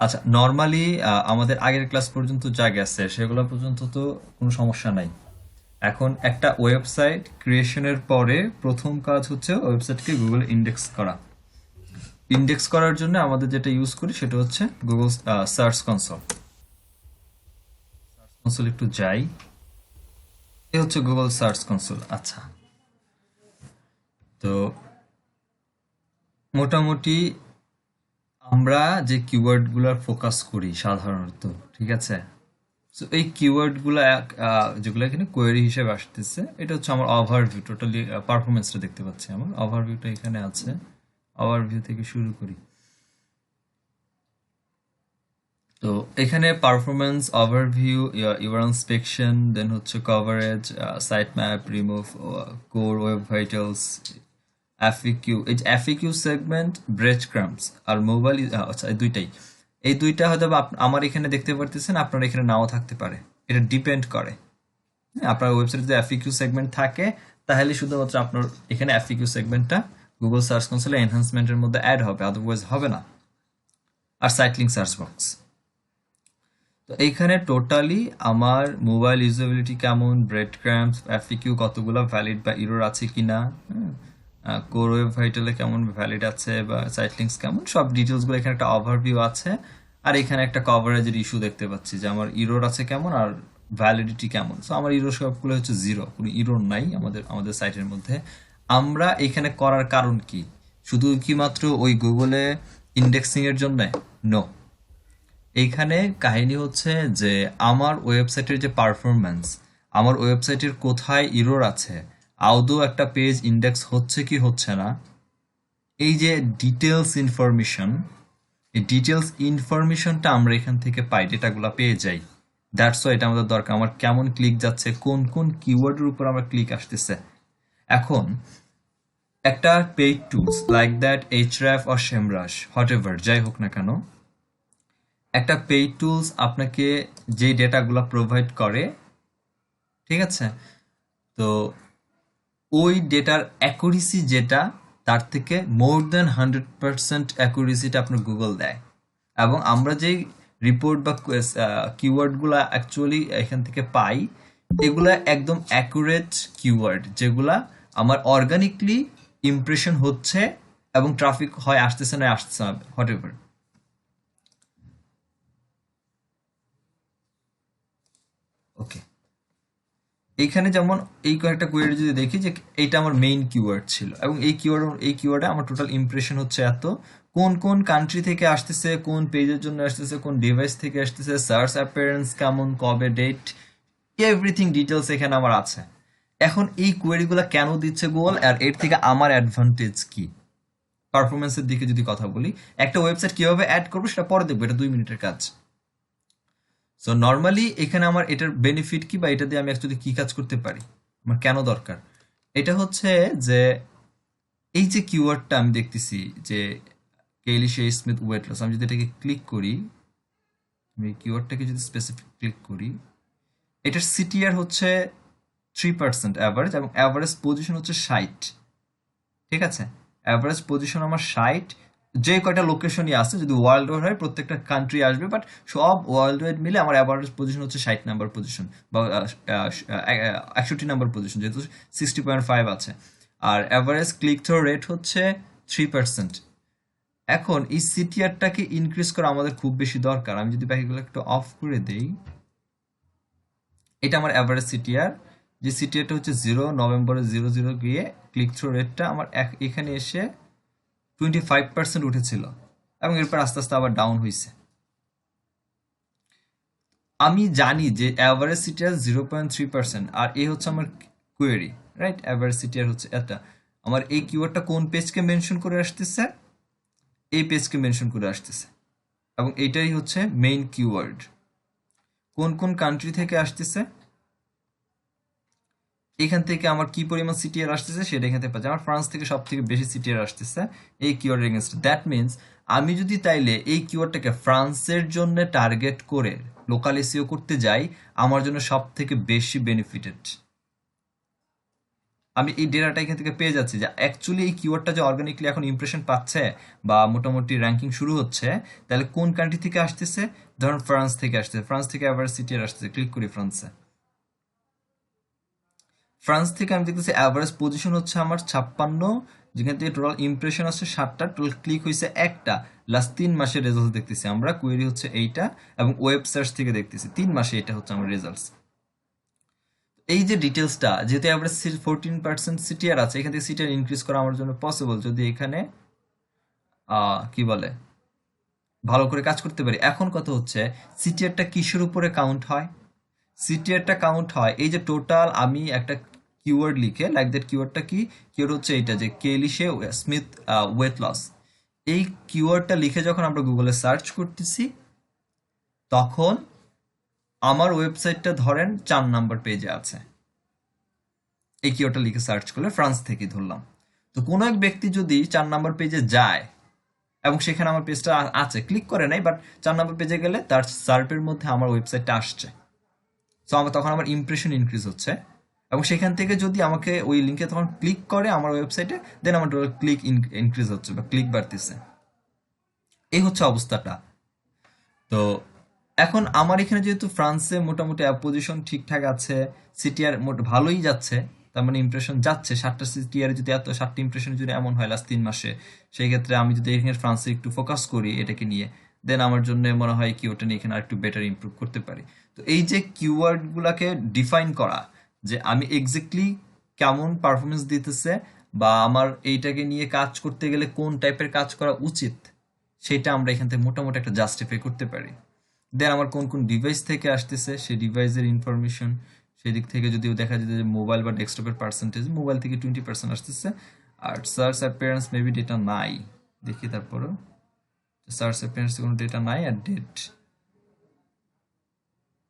আচ্ছা, নর্মালি আমাদের আগের ক্লাস পর্যন্ত যা গেছে সেগুলো পর্যন্ত তো কোনো সমস্যা নাই। এখন একটা ওয়েবসাইট ক্রিয়েশনের পরে প্রথম কাজ হচ্ছে ওয়েবসাইটকে গুগল ইন্ডেক্স করা। ইন্ডেক্স করার জন্য আমাদের যেটা ইউজ করি সেটা হচ্ছে গুগল সার্চ কনসোল। কনসোল একটু যাই, এ হচ্ছে গুগল সার্চ কনসোল। আচ্ছা, তো মোটামুটি আমরা যে কিওয়ার্ড গুলার ফোকাস করি সাধারণত, ঠিক আছে? সো এই কিওয়ার্ড গুলা যেগুলো এখানে কোয়েরি হিসেবে আসতেছে, এটা হচ্ছে আমার ওভারভিউ, টোটালি পারফরমেন্সটা দেখতে পাচ্ছি। আমার ওভারভিউটা এখানে আছে। ওভারভিউ থেকে শুরু করি। তো এখানে performance, overview, URL inspection, then হচ্ছে coverage, site map, remove, core web vitals, FAQ. এই যে এফএকিউ সেগমেন্ট, ব্রেড ক্রাম্পস আর মোবাইল, আচ্ছা এই দুইটাই, এই দুইটা হয়তো বা আমার এখানে দেখতে পারতেছেন, আপনার এখানে নাও থাকতে পারে। এটা ডিপেন্ড করে। হ্যাঁ, আপনার ওয়েবসাইটে যদি এফএকিউ সেগমেন্ট থাকে তাহলে শুধুমাত্র আপনার এখানে এফএকিউ সেগমেন্টটা গুগল সার্চ কনসোলে এনহান্সমেন্টের মধ্যে অ্যাড হবে, আদারওয়াইজ হবে না। আর সাইট লিঙ্ক সার্চ বক্স। তো এইখানে টোটালি আমার মোবাইল ইউজেবিলিটি কেমন, ব্রেড ক্র্যাম্পস, এফএকিউ কতগুলো ভ্যালিড বা ইরর আছে কিনা, কোর ওয়েব ভাইটালে কেমন ভ্যালিড আছে, বা সাইট লিঙ্কস কেমন, সব ডিটেলসগুলো এখানে একটা ওভারভিউ আছে। আর এখানে একটা কভারেজের ইস্যু দেখতে পাচ্ছি যে আমার ইরর আছে কেমন আর ভ্যালিডিটি কেমন। সো আমার ইরর সবগুলো হচ্ছে জিরো, কোনো ইরর নাই আমাদের আমাদের সাইটের মধ্যে। আমরা এখানে করার কারণ কি? শুধু কি মাত্র ওই গুগলে ইন্ডেক্সিং এর জন্য? নো। এইখানে কাহিনী হচ্ছে যে আমার ওয়েবসাইটের যে পারফরম্যান্স, আমার ওয়েবসাইটের কোথায় ইরর আছে, আদৌ একটা পেজ ইন্ডেক্স হচ্ছে কি হচ্ছে না, এই যে ডিটেলস ইনফরমেশন, এই ডিটেলস ইনফরমেশনটা আমরা এখান থেকে পাই, ডেটাগুলো পেয়ে যাই। দ্যাটস ওয়াই এটা আমাদের দরকার। আমার কেমন ক্লিক যাচ্ছে, কোন কোন কিওয়ার্ডের উপর আমার ক্লিক আসতেছে। এখন একটা পেইড টুলস লাইক দ্যাট এইচরাফ অর সেমরাশ, হোয়াট এভার যাই হোক না কেন, একটা পেইড টুলস আপনাকে যে ডেটাগুলো প্রোভাইড করে, ঠিক আছে? তো ওই ডেটার অ্যাকুরেসি যেটা, তার থেকে মোর দেন 100% অ্যাকুরেসিটা আপনার গুগল দেয়। এবং আমরা যেই রিপোর্ট বা কিওয়ার্ডগুলো অ্যাকচুয়ালি এখান থেকে পাই, এগুলা একদম অ্যাকুরেট কিওয়ার্ড, যেগুলা আমার অর্গানিকলি ইমপ্রেশন হচ্ছে এবং ট্রাফিক হয় আসতেছে না আসতেছে না, হোয়াট এভার। ওকে, এইখানে যেমন এই কয়েকটা কোয়ারি যদি দেখি যে এইটা আমার মেইন কিওয়ার্ড ছিল, এবং এই কিওয়ার্ডে আমার টোটাল ইমপ্রেশন হচ্ছে এত, কোন কোন কান্ট্রি থেকে আসতেছে, কোন পেজের জন্য আসতেছে, কোন ডিভাইস থেকে আসতেছে, সার্চ অ্যাপিয়ারেন্স কেমন, কবে, ডেট, এভরিথিং ডিটেলস এখানে আমার আছে। এখন এই কোয়েরিগুলো কেন দিচ্ছে গুগল, আর এর থেকে আমার অ্যাডভান্টেজ কি? পারফরমেন্সের দিকে যদি কথা বলি, একটা ওয়েবসাইট কিভাবে অ্যাড করবো সেটা পরে দেখবো, এটা 2 মিনিটের কাজ। সো নর্মালি এখানে আমার এটার বেনিফিট কি, বা এটা দিয়ে আমি অ্যাকচুয়ালি কি কাজ করতে পারি, আমার কেন দরকার, এটা হচ্ছে যে এই যে কিওয়ার্ডটা আমি দেখতেছি যে কেইলি শে স্মিথ ওয়েট লস, আমি যদি এটাকে ক্লিক করি, আমি কিওয়ার্ডটাকে যদি স্পেসিফিক ক্লিক করি, এটার সিটিআর হচ্ছে 3% অ্যাভারেজ, এবং অ্যাভারেজ পজিশন হচ্ছে 60। ঠিক আছে, অ্যাভারেজ পজিশন আমার 60। যে কয়টা লোকেশনই আছে, যদি ওয়ার্ল্ড ওয়াইড হয় প্রত্যেকটা কান্ট্রি আসবে, বাট সব ওয়ার্ল্ড ওয়াইড মিলে আমার অ্যাভারেজ পজিশন হচ্ছে 60 নাম্বার পজিশন, বা 61 নাম্বার পজিশন, যেহেতু 60.5 আছে। আর অ্যাভারেজ ক্লিক থ্রো রেট হচ্ছে 3%। এখন এই সিটিআরটাকে ইনক্রিজ করা আমাদের খুব বেশি দরকার। আমি যদি বাকিগুলো একটু অফ করে দেই, এটা আমার অ্যাভারেজ সিটিআর, যে সিটিআরটা হচ্ছে 0 নভেম্বরে 00 গিয়ে ক্লিক থ্রু রেটটা আমার এখানে এসে 25% উঠেছিল, এবং এরপর আস্তে আস্তে আবার ডাউন হয়েছে। আমি জানি যে অ্যাভারেজ সিটিআর 0.3%, আর এই হচ্ছে আমার কোয়েরি, রাইট? অ্যাভারেজ সিটিআর হচ্ছে এটা। আমার এই কিওয়ার্ডটা কোন পেজকে মেনশন করে আসতেছে? এই পেজকে মেনশন করে আসতেছে, এবং এইটাই হচ্ছে মেইন কিওয়ার্ড। কোন কোন কান্ট্রি থেকে আসতেছে, এখান থেকে আমার কি পরিমাণ সিটিআর আসতেছে সেটা এখান থেকে পাচ্ছি। আমার ফ্রান্স থেকে সব থেকে বেশি সিটিআর আসতেছে এই কিওয়ার্ড এগেনস্ট। দ্যাট মিনস আমি যদি তাইলে এই কিওয়ার্ডটাকে ফ্রান্সের জন্য টার্গেট করে লোকাল এসইও করতে যাই, আমার জন্য সব থেকে বেশি বেনিফিটেড। আমি এই ডেটাটা এখান থেকে পেয়ে যাচ্ছি যে অ্যাকচুয়ালি এই কিওয়ার্ডটা যে অর্গানিকলি এখন ইমপ্রেশন পাচ্ছে বা মোটামুটি র্যাঙ্কিং শুরু হচ্ছে, তাহলে কোন কান্ট্রি থেকে আসতেছে? ধরুন ফ্রান্স থেকে আসতেছে, ফ্রান্স থেকে আবার সিটিআর আসতেছে, ক্লিক করি ফ্রান্সে। ফ্রান্স থেকে আমি দেখতেছি অ্যাভারেজ পজিশন হচ্ছে আমার 56, যেখান থেকে টোটাল ইমপ্রেশন আছে 7টা, টোটাল ক্লিক হয়েছে একটা। লাস্ট 3 মাসের রেজাল্ট দেখতেছি আমরা, কোয়েরি হচ্ছে এইটা, এবং ওয়েব সার্চ থেকে দেখতেছি 3 মাসে এটা হচ্ছে আমার রেজাল্টস। এই যে ডিটেলসটা, যেহেতু অ্যাভারেজ 14% সিটিআর আছে, এখান থেকে সিটিআর ইনক্রিজ করা আমার জন্য পসিবল যদি এখানে কি বলে ভালো করে কাজ করতে পারি। এখন কথা হচ্ছে সিটিআরটা কিসের উপরে কাউন্ট হয়? সিটিআরটা কাউন্ট হয় এই যে টোটাল আমি একটা কিওয়ার্ড লিখে, লাইক দ্যাট কিওয়ার্ডটা কি? কিওয়ার্ড হচ্ছে এইটা যে কেলিশে স্মিথ ওয়েট লস। এই কিওয়ার্ডটা লিখে যখন আমরা গুগলে সার্চ করতেছি, তখন আমার ওয়েবসাইটটা ধরেন 4 নাম্বার পেজে আছে। এই কিওয়ার্ডটা লিখে সার্চ করলে ফ্রান্স থেকে ধরলাম। তো কোনো এক ব্যক্তি যদি 4 নাম্বার পেজে যায় এবং সেখানে আমার পেজটা আছে, ক্লিক করে নাই, বাট 4 নাম্বার পেজে গেলে তার সার্পের মধ্যে আমার ওয়েবসাইটটা আসছে। সো তখন আমার ইমপ্রেশন ইনক্রিজ হচ্ছে, এবং সেখান থেকে যদি আমাকে ওই লিঙ্কে তখন ক্লিক করে আমার ওয়েবসাইটে, দেন আমার টোটাল ক্লিক ইনক্রিজ হচ্ছে বা ক্লিক বাড়তেছে। এই হচ্ছে অবস্থাটা। তো এখন আমার এখানে যেহেতু ফ্রান্সে মোটামুটি পজিশন ঠিকঠাক আছে, সিটিআর ভালোই যাচ্ছে, তার মানে ইমপ্রেশন যাচ্ছে 7টা সিটিআর, যদি 7টা ইমপ্রেশন যদি এমন হয় লাস্ট 3 মাসে, সেই ক্ষেত্রে আমি যদি এখানে ফ্রান্সে একটু ফোকাস করি এটাকে নিয়ে, দেন আমার জন্য মনে হয় কি ওটা নিয়ে এখানে আরেকটু বেটার ইমপ্রুভ করতে পারি। তো এই যে কিওয়ার্ড গুলাকে ডিফাইন করা, যে আমি এক্স্যাক্টলি কেমন পারফরমেন্স দিতেছে বা আমার এইটাকে নিয়ে কাজ করতে গেলে কোন টাইপের কাজ করা উচিত, সেটা আমরা এখান থেকে মোটামুটি একটা জাস্টিফাই করতে পারি। দেন আমার কোন কোন ডিভাইস থেকে আসতেছে সেই ডিভাইসের ইনফরমেশন, সেদিক থেকে যদিও দেখা যায় যে মোবাইল বা ডেস্কটপের পার্সেন্টেজ, মোবাইল থেকে 20% আসতেছে। আর সার্চ অ্যাপিয়ারেন্স মেবি ডেটা নাই, দেখি তারপরও সার্চ অ্যাপিয়ারেন্স কোনো ডেটা নাই। আর ডেট,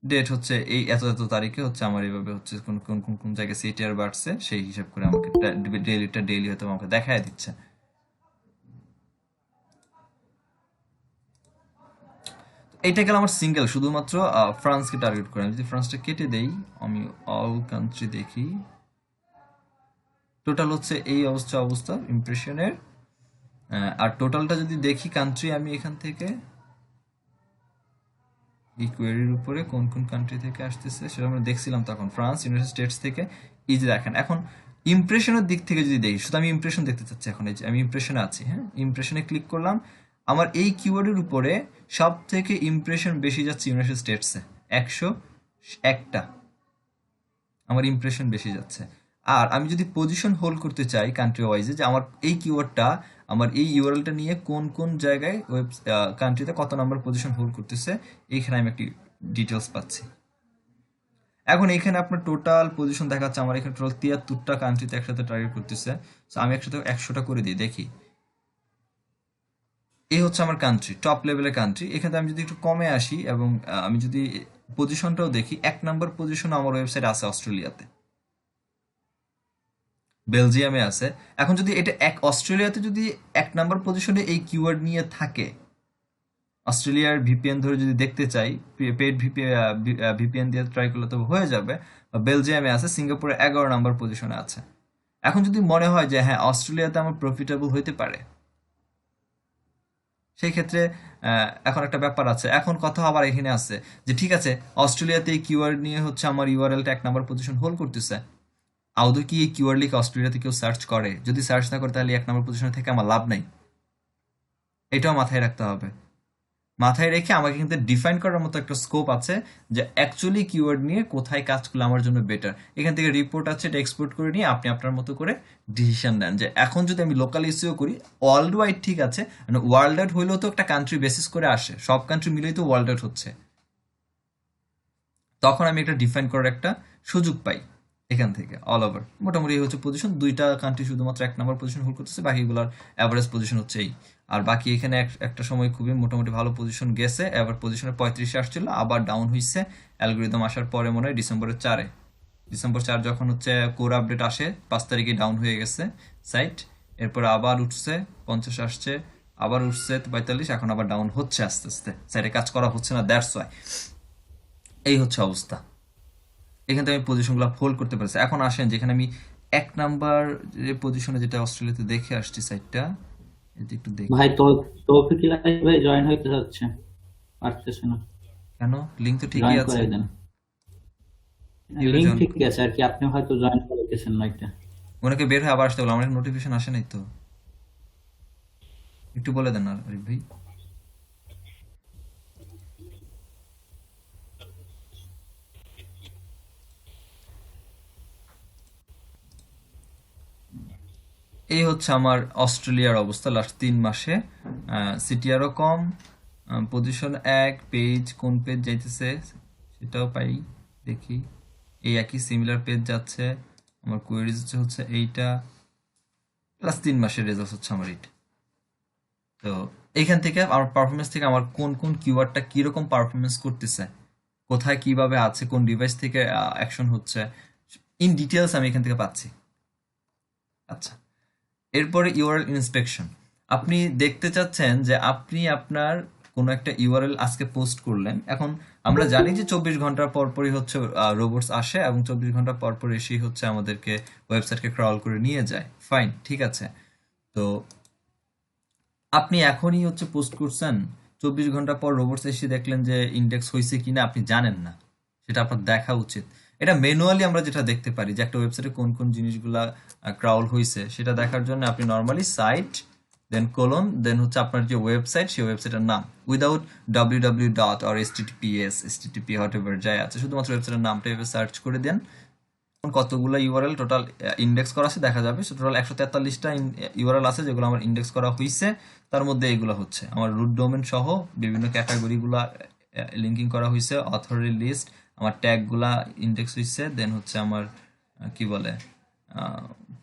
ডেট হচ্ছে এই এত এত তারিখে হচ্ছে আমার এইভাবে হচ্ছে কোন কোন কোন কোন জায়গায় সিটিআর বাড়ছে সেই হিসাব করে আমাকে ডেইলিটা ডেইলি হয়তো আমাকে দেখায় দিচ্ছে। এইটা গেল আমার সিঙ্গেল, শুধুমাত্র ফ্রান্সকে টার্গেট করে। আমি যদি ফ্রান্সটা কেটে দেই, আমি অল কান্ট্রি দেখি, টোটাল হচ্ছে এই অবস্থা ইমপ্রেশনের। আর টোটালটা যদি দেখি কান্ট্রি, আমি এখান থেকে এই কোয়েরির উপরে কোন কোন কান্ট্রি থেকে আসতেছে সেটা আমরা দেখছিলাম তখন, ফ্রান্স, ইউনাইটেড স্টেটস থেকে। এই যে দেখেন, এখন ইমপ্রেশনের দিক থেকে যদি দেখি, শুধু আমি ইমপ্রেশন দেখতে চাচ্ছি এখন, এই যে আমি ইমপ্রেশনে আছি, হ্যাঁ, ইমপ্রেশনে ক্লিক করলাম। আমার এই কিওয়ার্ডের উপরে সব থেকে ইমপ্রেশন বেশি যাচ্ছে ইউনাইটেড স্টেটসে, 101টা আমার ইমপ্রেশন বেশি যাচ্ছে। আর আমি যদি পজিশন হোল্ড করতে চাই কান্ট্রি ওয়াইজে, যে আমার এই কিওয়ার্ডটা আমার এই ইউআরএলটা নিয়ে কোন কোন জায়গায় কান্ট্রিতে কত নাম্বার পজিশন হোল্ড করতেছে, এইখানে আমি একটি ডিটেলস পাচ্ছি। এখন এখানে আপনার টোটাল পজিশন দেখাচ্ছে, আমার এখানে টোটাল 73টা কান্ট্রিতে একসাথে টার্গেট করতেছে। তো আমি একসাথে 100টা করে দিই, দেখি। এই হচ্ছে আমার কান্ট্রি, টপ লেভেলের কান্ট্রি। এখানে আমি যদি একটু কমে আসি এবং আমি যদি পজিশনটাও দেখি, 1 নাম্বার পজিশন আমার ওয়েবসাইট আছে অস্ট্রেলিয়াতে, বেলজিয়ামে আছে। এখন যদি এটা অস্ট্রেলিয়াতে যদি 1 নাম্বার পজিশনে এই কিওয়ার্ড নিয়ে থাকে, অস্ট্রেলিয়ার ভিপিএন ধরে যদি দেখতে চাই, পেড ভিপিএন দিয়ে ট্রাই করলে তো হয়ে যাবে। বেলজিয়ামে আছে, সিঙ্গাপুরে 11 নাম্বার পজিশনে আছে। এখন যদি মনে হয় যে হ্যাঁ অস্ট্রেলিয়াতে আমার প্রফিটেবল হইতে পারে, সেই ক্ষেত্রে এখন একটা ব্যাপার আছে। এখন কথা আবার এখানে আছে যে ঠিক আছে, অস্ট্রেলিয়াতে এই কিওয়ার্ড নিয়ে হচ্ছে আমার ইউআরএলটা 1 নাম্বার পজিশন হোল্ড করতেছে, আদৌ কি এই কিওয়ার্ড লিখে অস্ট্রেলিয়াতে কেউ সার্চ করে? যদি সার্চ না করে তাহলে 1 নাম্বার পজিশনে থেকে আমার লাভ নাই। এটাও মাথায় রাখতে হবে। মাথায় রেখে আমাকে কিন্তু ডিফাইন করার মতো একটা স্কোপ আছে যে অ্যাকচুয়ালি কিওয়ার্ড নিয়ে কোথায় কাজ করলে আমার জন্য বেটার। এখান থেকে রিপোর্ট আছে, এটা এক্সপোর্ট করে নিয়ে আপনি আপনার মতো করে ডিসিশন নেন যে এখন যদি আমি লোকাল ইস্যু করি, ওয়ার্ল্ড ওয়াইড ঠিক আছে, মানে ওয়ার্ল্ড ওয়াইড হইলেও তো একটা কান্ট্রি বেসিস করে আসে, সব কান্ট্রি মিলেই তো ওয়ার্ল্ড ওয়াইড হচ্ছে, তখন আমি একটা ডিফাইন করার একটা সুযোগ পাই। এখান থেকে অল ওভার মোটামুটি হচ্ছে পজিশন, 2টা কান্ট্রি শুধুমাত্র 1 নাম্বার পজিশন হোল্ড করতেছে, বাকিগুলোর অ্যাভারেজ পজিশন হচ্ছে এই। আর বাকি এখানে একটা সময় খুবই মোটামুটি ভালো পজিশন গেছে, এবার পজিশনে 35-এ আসছিল, আবার ডাউন হয়েছে অ্যালগোরিদম আসার পরে, মনে হয় ডিসেম্বর 4 যখন হচ্ছে কোর আপডেট আসে, 5 তারিখে ডাউন হয়ে গেছে সাইট। এরপর আবার উঠছে 50 আসছে, আবার উঠছে 45, এখন আবার ডাউন হচ্ছে আস্তে আস্তে, সাইটে কাজ করা হচ্ছে না, দ্যাটস ওয়াই। এই হচ্ছে অবস্থা। এখান থেকে আমি পজিশনগুলো হোল্ড করতে পারছি। এখন আসেন যেখানে আমি এক নাম্বার যে পজিশনে যেটা অস্ট্রেলিয়াতে দেখে আসছি সাইটটা, এটা একটু দেখি। ভাই তো তৌফিক লাইভে জয়েন হইতে যাচ্ছে, পারতেছে না। কেন? লিঙ্ক তো ঠিকই জয়েন আছে, করে দেন। কিভাবে লিংক জয়েন ঠিক করবো? আছে আর কি, আপনি হয়তো জয়েন করতেছেন না এটা। ওনাকে বের হয়ে আবার আসতে বলো, আমার নোটিফিকেশন আসে নাই তো, একটু বলে দেন না আরিফ ভাই। এই হচ্ছে আমার অস্ট্রেলিয়ার অবস্থা লাস্ট 3 মাসে। সিটিআরও কম, পজিশন 1, পেজ কোন পেজ যাইতেছে সেটাও পাই, দেখি। এই একই সিমিলার পেজ যাচ্ছে। আমার কোয়েরিজ হচ্ছে এইটা। লাস্ট 3 মাসের রেজাল্ট হচ্ছে আমার এইটা। তো এইখান থেকে আমার পারফরমেন্স থেকে আমার কোন কোন কিওয়ার্ডটা কিরকম পারফরমেন্স করতেছে, কোথায় কিভাবে আছে, কোন ডিভাইস থেকে অ্যাকশন হচ্ছে, ইন ডিটেলস আমি এখান থেকে পাচ্ছি। আচ্ছা, এরপরে ইউআরএল ইন্সপেকশন। আপনি দেখতে চাচ্ছেন যে আপনি আপনার কোনো একটা ইউআরএল আজকে পোস্ট করলেন। এখন আমরা জানি যে 24 ঘন্টা পর পরই হচ্ছে রোবটস আসে এবং 24 ঘন্টা পর পর এসেই হচ্ছে আমাদেরকে ওয়েবসাইটকে ক্রাউল করে নিয়ে যায়। ফাইন, ঠিক আছে। তো আপনি এখনই হচ্ছে পোস্ট করছেন, 24 ঘন্টা পর রোবটস এসে দেখলেন যে ইন্ডেক্স হয়েছে কিনা আপনি জানেন না, সেটা আপনার দেখা উচিত। এটা ম্যানুয়ালি আমরা যেটা দেখতে পারি যে একটা ওয়েবসাইটে কোন কোন জিনিসগুলা ক্রাউল হয়েছে, সেটা দেখার জন্য আপনি normally site then colon then হচ্ছে আপনার যে ওয়েবসাইট, সেই ওয়েবসাইটের নাম উইদাউট www ডট আর এসটিটিপি হোয়াট এভার যাই আছে, শুধুমাত্র ওয়েবসাইটের নামটা এভাবে সার্চ করে দেন। কতগুলো ইউআরএল টোটাল ইন্ডেক্স করা আছে দেখা যাবে। টোটাল 143টা ইউআরএল আছে যেগুলো আমার ইন্ডেক্স করা হয়েছে। তার মধ্যে এগুলো হচ্ছে আমার রুট ডোমেন সহ বিভিন্ন ক্যাটাগরিগুলা লিঙ্কিং করা হয়েছে, অথরের লিস্ট, আমার ট্যাগগুলা ইন্ডেক্স হয়েছে, দেন হচ্ছে আমার কি বলে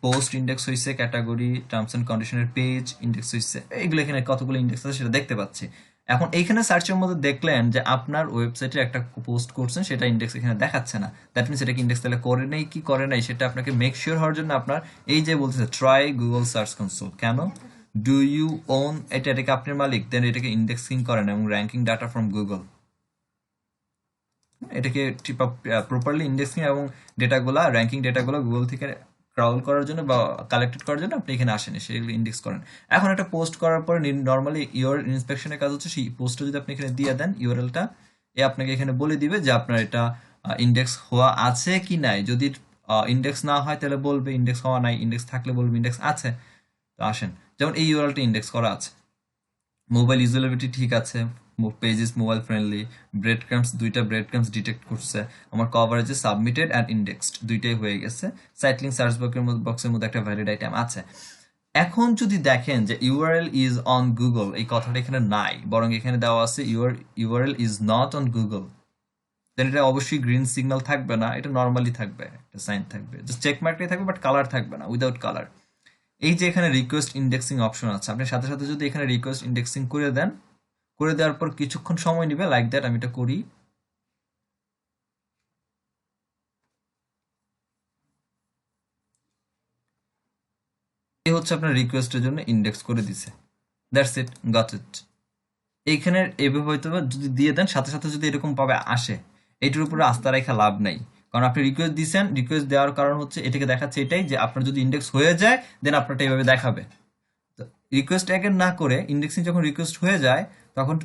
পোস্ট ইন্ডেক্স হয়েছে, ক্যাটাগরি, টার্মস এন্ড কন্ডিশনের পেজ ইন্ডেক্স হয়েছে। এগুলো এখানে কতগুলো ইন্ডেক্স আছে সেটা দেখতে পাচ্ছি। এখন এইখানে সার্চের মধ্যে দেখলেন যে আপনার ওয়েবসাইটে একটা পোস্ট করছেন, সেটা ইন্ডেক্স এখানে দেখাচ্ছে না। দ্যাট মিনস এটা কি ইন্ডেক্স তাহলে করে নেই কি করে নাই, সেটা আপনাকে মেক শিওর হওয়ার জন্য আপনার এই যে বলতেছে ট্রাই গুগল সার্চ কনসোল। কেন? ডু ইউ ওন এটা, এটাকে আপনার মালিক, দেন এটাকে ইন্ডেক্সিং করেন এবং র্যাঙ্কিং ডাটা ফ্রম গুগল, এটাকে প্রপারলি ইন্ডেক্সিং এবং ডেটাগুলা র্যাঙ্কিং ডেটাগুলো গুগল থেকে ক্রাউল করার জন্য বা কালেক্টেড করার জন্য আপনি এখানে আসেন, সেগুলো ইন্ডেক্স করেন। এখন একটা পোস্ট করার পর নর্মালি ইউর ইন্সপেকশনের কাজ হচ্ছে সেই পোস্টটা যদি আপনি এখানে দিয়ে দেন ইউআরএলটা, এ আপনাকে এখানে বলে দিবে যে আপনার এটা ইন্ডেক্স হওয়া আছে কি নাই। যদি ইন্ডেক্স না হয় তাহলে বলবে ইন্ডেক্স হওয়া নাই, ইন্ডেক্স থাকলে বলবে ইন্ডেক্স আছে। তো আসেন, যেমন এই ইউআরএলটা ইন্ডেক্স করা আছে, মোবাইল ইউজেবিলিটি ঠিক আছে, pages mobile friendly, bread crumbs, দুইটা ব্রেড ক্রাম্পস ডিটেক্ট করছে, আমার কভারেজে সাবমিটেড অ্যান্ড ইন্ডেক্সড দুইটাই হয়ে গেছে, সাইটলিং সার্চ বক্সের মধ্যে একটা ভ্যালিড আইটেম আছে। এখন যদি দেখেন যে ইউআরএল ইজ অন গুগল, এই কথাটা এখানে নাই, বরং এখানে দেওয়া আছে URL is not on Google, then এটা অবশ্যই গ্রিন সিগন্যাল থাকবে না, এটা নর্মালি থাকবে, একটা সাইন থাকবে, জাস্ট চেক মার্কটাই থাকবে, বাট কালার থাকবে না, উইদাউট কালার। এই যে এখানে রিকোয়েস্ট ইন্ডেক্সিং অপশন আছে, আপনি সাথে সাথে যদি এখানে রিকোয়েস্ট ইন্ডেক্সিং করে দেন, করে দেওয়ার পর কিছুক্ষণ সময় নিবে, লাইক দ্যাট আমি এটা করি। এই হচ্ছে আপনার রিকোয়েস্টের জন্য ইন্ডেক্স করে দিছে, দ্যাটস ইট, গট ইট। এইখানে এভাবে হয়তো যদি দিয়ে দেন সাথে সাথে যদি এরকম ভাবে আসে, এটার উপরে আস্থা রেখা লাভ নাই। কারণ আপনি রিকোয়েস্ট দিচ্ছেন, রিকোয়েস্ট দেওয়ার কারণ হচ্ছে এটাকে দেখাচ্ছে এটাই যে আপনার যদি ইন্ডেক্স হয়ে যায় দেন আপনারটা এইভাবে দেখাবে। তো রিকোয়েস্ট অ্যাগেন না করে ইন্ডেক্সিং যখন রিকোয়েস্ট হয়ে যায় তখন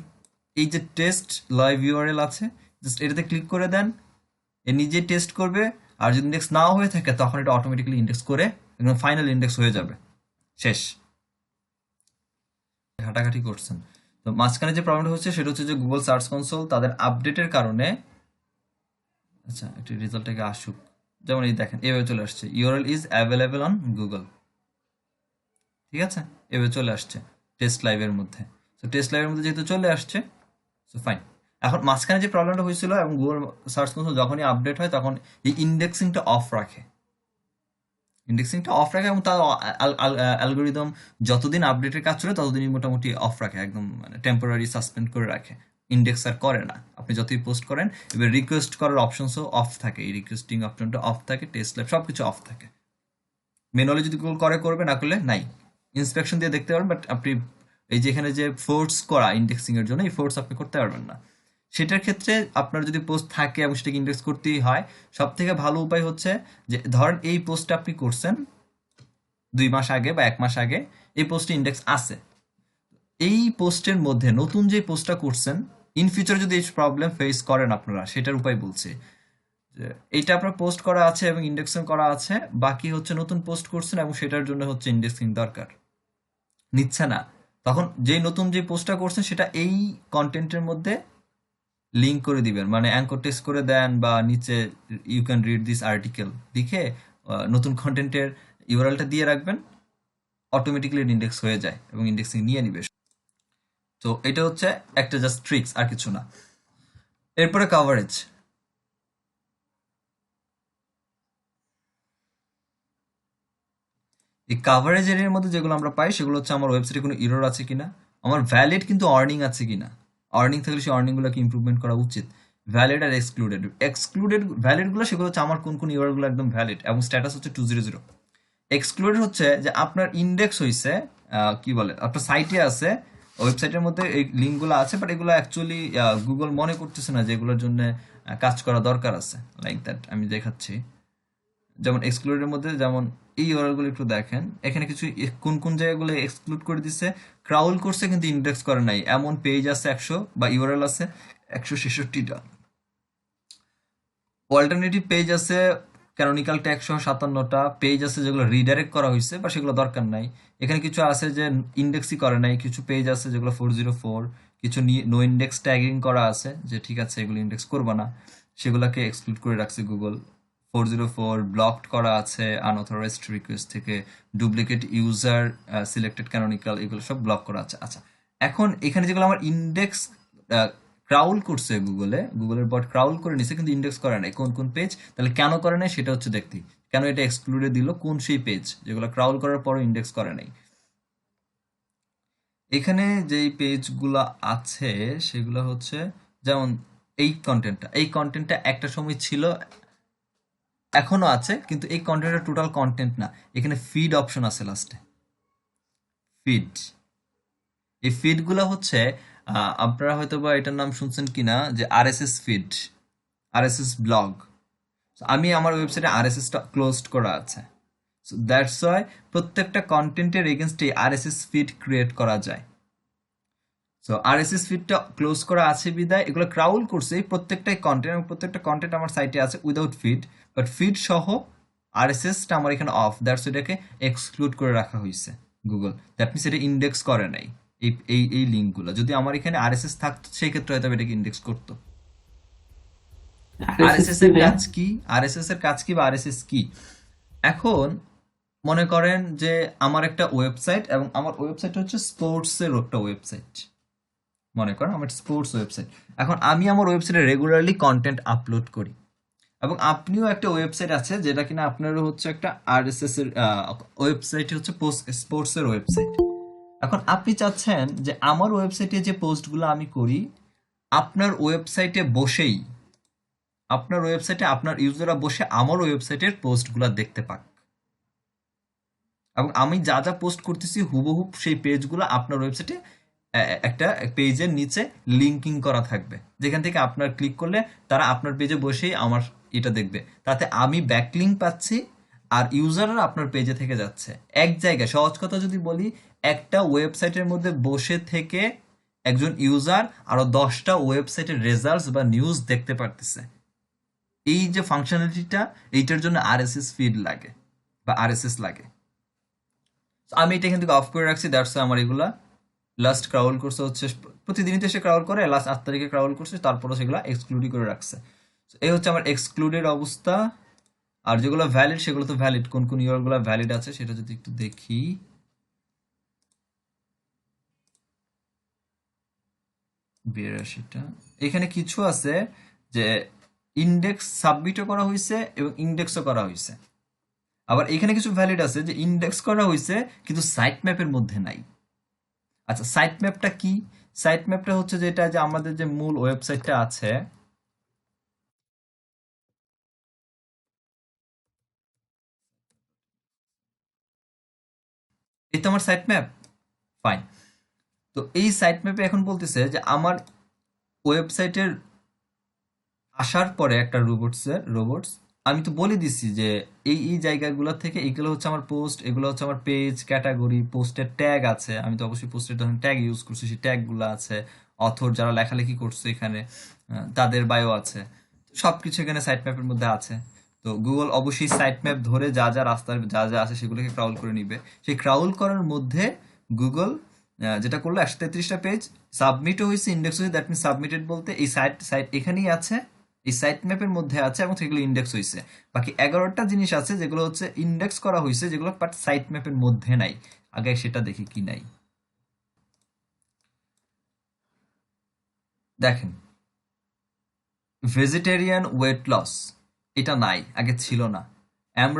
এই যে টেস্ট লাইভ ইউআরএল আছে, জাস্ট এটাতে ক্লিক করে দেন, এ নিজে টেস্ট করবে। আর যদি ইন্ডেক্স নাও হয়ে থাকে তখন এটা অটোমেটিক্যালি ইন্ডেক্স করে একদম ফাইনাল ইন্ডেক্স হয়ে যাবে, শেষ। ঘাটাঘাটি করছেন। তো মাঝখানে যে প্রবলেমটা হচ্ছে সেটা হচ্ছে যে গুগল সার্চ কনসোল তাদের আপডেটের কারণে, আচ্ছা একটু রেজাল্টটাকে আসুক, যেমন এই দেখেন এভাবে চলে আসছে URL is available on Google, ঠিক আছে, এভাবে চলে আসছে টেস্ট লাইভের মধ্যে। তো টেস্ট লাইভের মধ্যে যেহেতু চলে আসছে, সো ফাইন। এখন মাঝখানে যে প্রবলেমটা হয়েছিল এবং গুগল সার্চ কনসোল যখনই আপডেট হয় তখন এই ইন্ডেক্সিংটা অফ রাখে, ইন্ডেক্সিংটা অফ রাখে এবং তার অ্যালগোরিদম যতদিন আপডেটের কাজ চলে ততদিনই মোটামুটি অফ রাখে, একদম মানে টেম্পোরারি সাসপেন্ড করে রাখে, ইন্ডেক্স আর করে না আপনি যতই পোস্ট করেন। এবার রিকোয়েস্ট করার অপশনসও অফ থাকে, এই রিকোয়েস্টিং অপশনটা অফ থাকে, টেস্ট লাইভ সবকিছু অফ থাকে। ম্যানুয়ালি যদি গুগল করে করবে, না করলে নাই। ইন্সপেকশন দিয়ে দেখতে পারবেন, বাট আপনি এই যে এখানে যে ফোর্স করা ইন্ডেক্সিং এর জন্য এই ফোর্স আপনি করতে পারবেন না। সেটার ক্ষেত্রে আপনার যদি পোস্ট থাকে এবং সেটাকে ইন্ডেক্স করতেই হয়, সব থেকে ভালো উপায় হচ্ছে যে ধরেন এই পোস্টটা আপনি করছেন 2 মাস আগে বা 1 মাস আগে, এই পোস্টে ইন্ডেক্স আছে। এই পোস্টের মধ্যে নতুন যে পোস্টটা করছেন, ইন ফিউচার যদি এই প্রবলেম ফেস করেন আপনারা, সেটার উপায় বলছি। যে এইটা আপনার পোস্ট করা আছে এবং ইন্ডেক্সিং করা আছে, বাকি হচ্ছে নতুন পোস্ট করছেন এবং সেটার জন্য হচ্ছে ইন্ডেক্সিং দরকার, নিচ্ছে না। তখন যেই নতুন যে পোস্টটা করছেন সেটা এই কন্টেন্টের মধ্যে লিঙ্ক করে দিবেন, মানে অ্যাঙ্কর টেক্সট করে দেন বা নিচে you can read this article লিখে নতুন কন্টেন্টের ইউআরএলটা দিয়ে রাখবেন, অটোমেটিক্যালি ইন্ডেক্স হয়ে যায় এবং ইন্ডেক্সিং নিয়ে নিবে। তো এটা হচ্ছে একটা জাস্ট ট্রিক্স, আর কিছু না। এরপরে কভারেজ। এই কাভারেজ এরিয়ার মধ্যে যেগুলো আমরা পাই সেগুলো হচ্ছে আমার ওয়েবসাইটে কোনো এরর আছে কিনা, আমার ভ্যালিড কিন্তু আর্নিং আছে কিনা, আর্নিং থাকলে সেই আর্নিংগুলোকে ইমপ্রুভমেন্ট করা উচিত। ভ্যালিড আর এক্সক্লুডেড, এক্সক্লুডেড ভ্যালিডগুলো সেগুলো হচ্ছে আমার কোন কোন ইউআরগুলো একদম ভ্যালিড এবং স্ট্যাটাস হচ্ছে 200। এক্সক্লুডেড হচ্ছে যে আপনার ইন্ডেক্স হয়েছে, কি বলে, আপনার সাইটে আছে, ওয়েবসাইটের মধ্যে এই লিঙ্কগুলো আছে, বাট এগুলো অ্যাকচুয়ালি গুগল মনে করতেছে না যে এগুলোর জন্য কাজ করা দরকার আছে, লাইক দ্যাট। আমি দেখাচ্ছি, যেমন এক্সক্লুডের মধ্যে যেমন এই ইউআরএল একটু দেখেন, এখানে কিছু কোন কোন জায়গাগুলো এক্সক্লুড করে দিচ্ছে, ক্রাউল করছে কিন্তু ইন্ডেক্স করে নাই এমন পেজ আছে 100, বা ইউআরএল আছে 166টা, অল্টারনেটিভ পেজ আছে ক্যানোনিক্যালটা 157টা, পেজ আছে যেগুলো রিডাইরেক্ট করা হয়েছে বা সেগুলো দরকার নাই। এখানে কিছু আছে যে ইন্ডেক্সই করে নাই, কিছু পেজ আছে যেগুলো 404, কিছু নো ইন্ডেক্স ট্যাগিং করা আছে যে ঠিক আছে এগুলো ইন্ডেক্স করবা না, সেগুলোকে এক্সক্লুড করে রাখছে গুগল। 404 ব্লকড করা আছে আনঅথরাইজড রিকোয়েস্ট থেকে, ডুপ্লিকেট ইউজার সিলেক্টেড ক্যানোনিক্যাল, এগুলো সব ব্লক করা আছে। আচ্ছা, এখন এখানে যেগুলো আমার ইন্ডেক্স ক্রাউল করছে, গুগলের বট ক্রাউল করে নিছে কিন্তু ইন্ডেক্স করে নাই, কোন কোন পেজ, তাহলে কেন করে নাই সেটা হচ্ছে দেখতে, কেন এটা এক্সক্লুডে দিল, কোন সেই পেজ যেগুলো ক্রাউল করার পরও ইন্ডেক্স করে নাই। এখানে যেই পেজগুলো আছে সেগুলো হচ্ছে যেমন এই কন্টেন্টটা একটা সময় ছিল, এখনো আছে, কিন্তু এই কন্টেন্টটা টোটাল কন্টেন্ট না। এখানে ফিড অপশন আছে লাস্টে, ফিড। এই ফিডগুলো হচ্ছে আপনারা হয়তো বা এটার নাম শুনছেন কিনা, যে আরএসএস ফিড, আরএসএস ব্লগ। আমি আমার ওয়েবসাইটে আরএসএসটা ক্লোজড করা আছে, সো দ্যাটস ওয়াই প্রত্যেকটা কন্টেন্টের এগেনস্টে আরএসএস ফিড ক্রিয়েট করা যায়। সো আরএসএস ফিডটা ক্লোজ করা আছে বিদায় এগুলো ক্রাউল করছে এই প্রত্যেকটাই কন্টেন্ট, এবং প্রত্যেকটা কন্টেন্ট আমার সাইটে আছে উইদাউট ফিড, বাট ফিড সহ আরএসএসটা আমার এখানে অফ, দ্যাটস এটাকে এক্সক্লুড করে রাখা হয়েছে গুগল, দ্যাট মিনস এটা ইন্ডেক্স করে নাই। এই লিঙ্কগুলো যদি আমার এখানে আরএসএস থাকতো সেই ক্ষেত্রে হয়তো এটাকে ইন্ডেক্স করতো। আরএসএস আরএসএস কি এর ভাইয়া? কাজ কি, আরএসএস এর কাজ কি বা আরএসএস কি? এখন মনে করেন যে আমার একটা ওয়েবসাইট এবং আমার ওয়েবসাইট হচ্ছে স্পোর্টস এর একটা ওয়েবসাইট, মনে করেন আমার স্পোর্টস ওয়েবসাইট। এখন আমি আমার ওয়েবসাইটে রেগুলারলি কন্টেন্ট আপলোড করি, এবং আপনিও একটা ওয়েবসাইট আছে যেটা কিনা আপনারও হচ্ছে একটা আরএসএস এর ওয়েবসাইট, হচ্ছে স্পোর্টস এর ওয়েবসাইট। এখন আপনি চাচ্ছেন যে আমার ওয়েবসাইটে যে পোস্টগুলো আমি করি আপনার ওয়েবসাইটে বসেই, আপনার ওয়েবসাইটে আপনার ইউজাররা বসে আমার ওয়েবসাইটের পোস্টগুলো দেখতে পাক, এবং আমি যা যা পোস্ট করতেছি হুবহুব সেই পেজগুলো আপনার ওয়েবসাইটে একটা পেজের নিচে লিঙ্কিং করা থাকবে, যেখান থেকে আপনার ক্লিক করলে তারা আপনার পেজে বসেই আমার এটা দেখবে, তাতে আমি ব্যাকলিঙ্ক পাচ্ছি আর ইউজাররা আপনার পেজে থেকে যাচ্ছে। এক জায়গায় সহজ কথা যদি বলি, একটা ওয়েবসাইটের মধ্যে বসে থেকে একজন ইউজার আরো 10টা ওয়েবসাইটের রেজাল্টস বা নিউজ দেখতে পারতেছে। এই যে ফাংশনালিটিটা, এইটার জন্য আরএসএস ফিড লাগে বা আরএসএস লাগে। So, আমি এটা এখান থেকে অফ করে রাখছি, দ্যাটস আমার এগুলা লাস্ট ক্রাউল করছে হচ্ছে প্রতিদিনই তো সে ক্রাউল করে, লাস্ট 8 তারিখে ক্রাউল করছে, তারপরে সেগুলো এক্সক্লুডই করে রাখছে। So, এই হচ্ছে আমার এক্সক্লুডেড অবস্থা। আর যেগুলো ভ্যালিড সেগুলো তো ভ্যালিড, কোন কোন ইউআরগুলো ভ্যালিড আছে সেটা যদি একটু দেখি। 82টা এখানে কিছু আছে যে ইন্ডেক্স সাবমিটও করা হয়েছে এবং ইন্ডেক্সও করা হয়েছে, আবার এখানে কিছু ভ্যালিড আছে যে ইন্ডেক্স করা হয়েছে কিন্তু সাইট ম্যাপের মধ্যে নাই। আচ্ছা, সাইট ম্যাপটা কি? সাইট ম্যাপটা হচ্ছে যেটা, যে আমাদের যে মূল ওয়েবসাইটটা আছে, এই তো আমার সাইট ম্যাপ, ফাইন। তো এই সাইট ম্যাপে এখন বলতেছে যে আমার ওয়েবসাইটের আসার পরে একটা রোবটস আমি তো বলে দিছি যে এই জায়গাগুলো থেকে এগুলো হচ্ছে আমার পোস্ট, এগুলো হচ্ছে আমার পেজ ক্যাটাগরি, পোস্টের ট্যাগ আছে, আমি তো অবশ্যই পোস্টের ধরনের ট্যাগ ইউজ করছি, সেই ট্যাগগুলো আছে, অথর যারা লেখালেখি করছে এখানে তাদের বায়ো আছে, সবকিছু এখানে সাইট ম্যাপের মধ্যে আছে। তো গুগল অবশ্যই সাইট ম্যাপ ধরে যা যা রাস্তার যা যা আছে সেগুলোকে ক্রাউল করে নিবে। সেই ক্রাউল করার মধ্যে গুগল যেটা করলো 133টা পেজ সাবমিটও হয়েছে, ইন্ডেক্স হয়েছে, দ্যাট মিন সাবমিটেড বলতে এই সাইট সাইট এখানেই আছে, এই সাইট ম্যাপের মধ্যে আছে এবং সেগুলো ইন্ডেক্স হয়েছে। বাকি 11টা জিনিস আছে যেগুলো হচ্ছে ইন্ডেক্স করা হয়েছে, যেগুলো বাট সাইট ম্যাপের মধ্যে নাই। আগে সেটা দেখি কি নাই। দেখেন, ভেজিটেরিয়ান ওয়েট লস, এটা নাই, আগে ছিল না।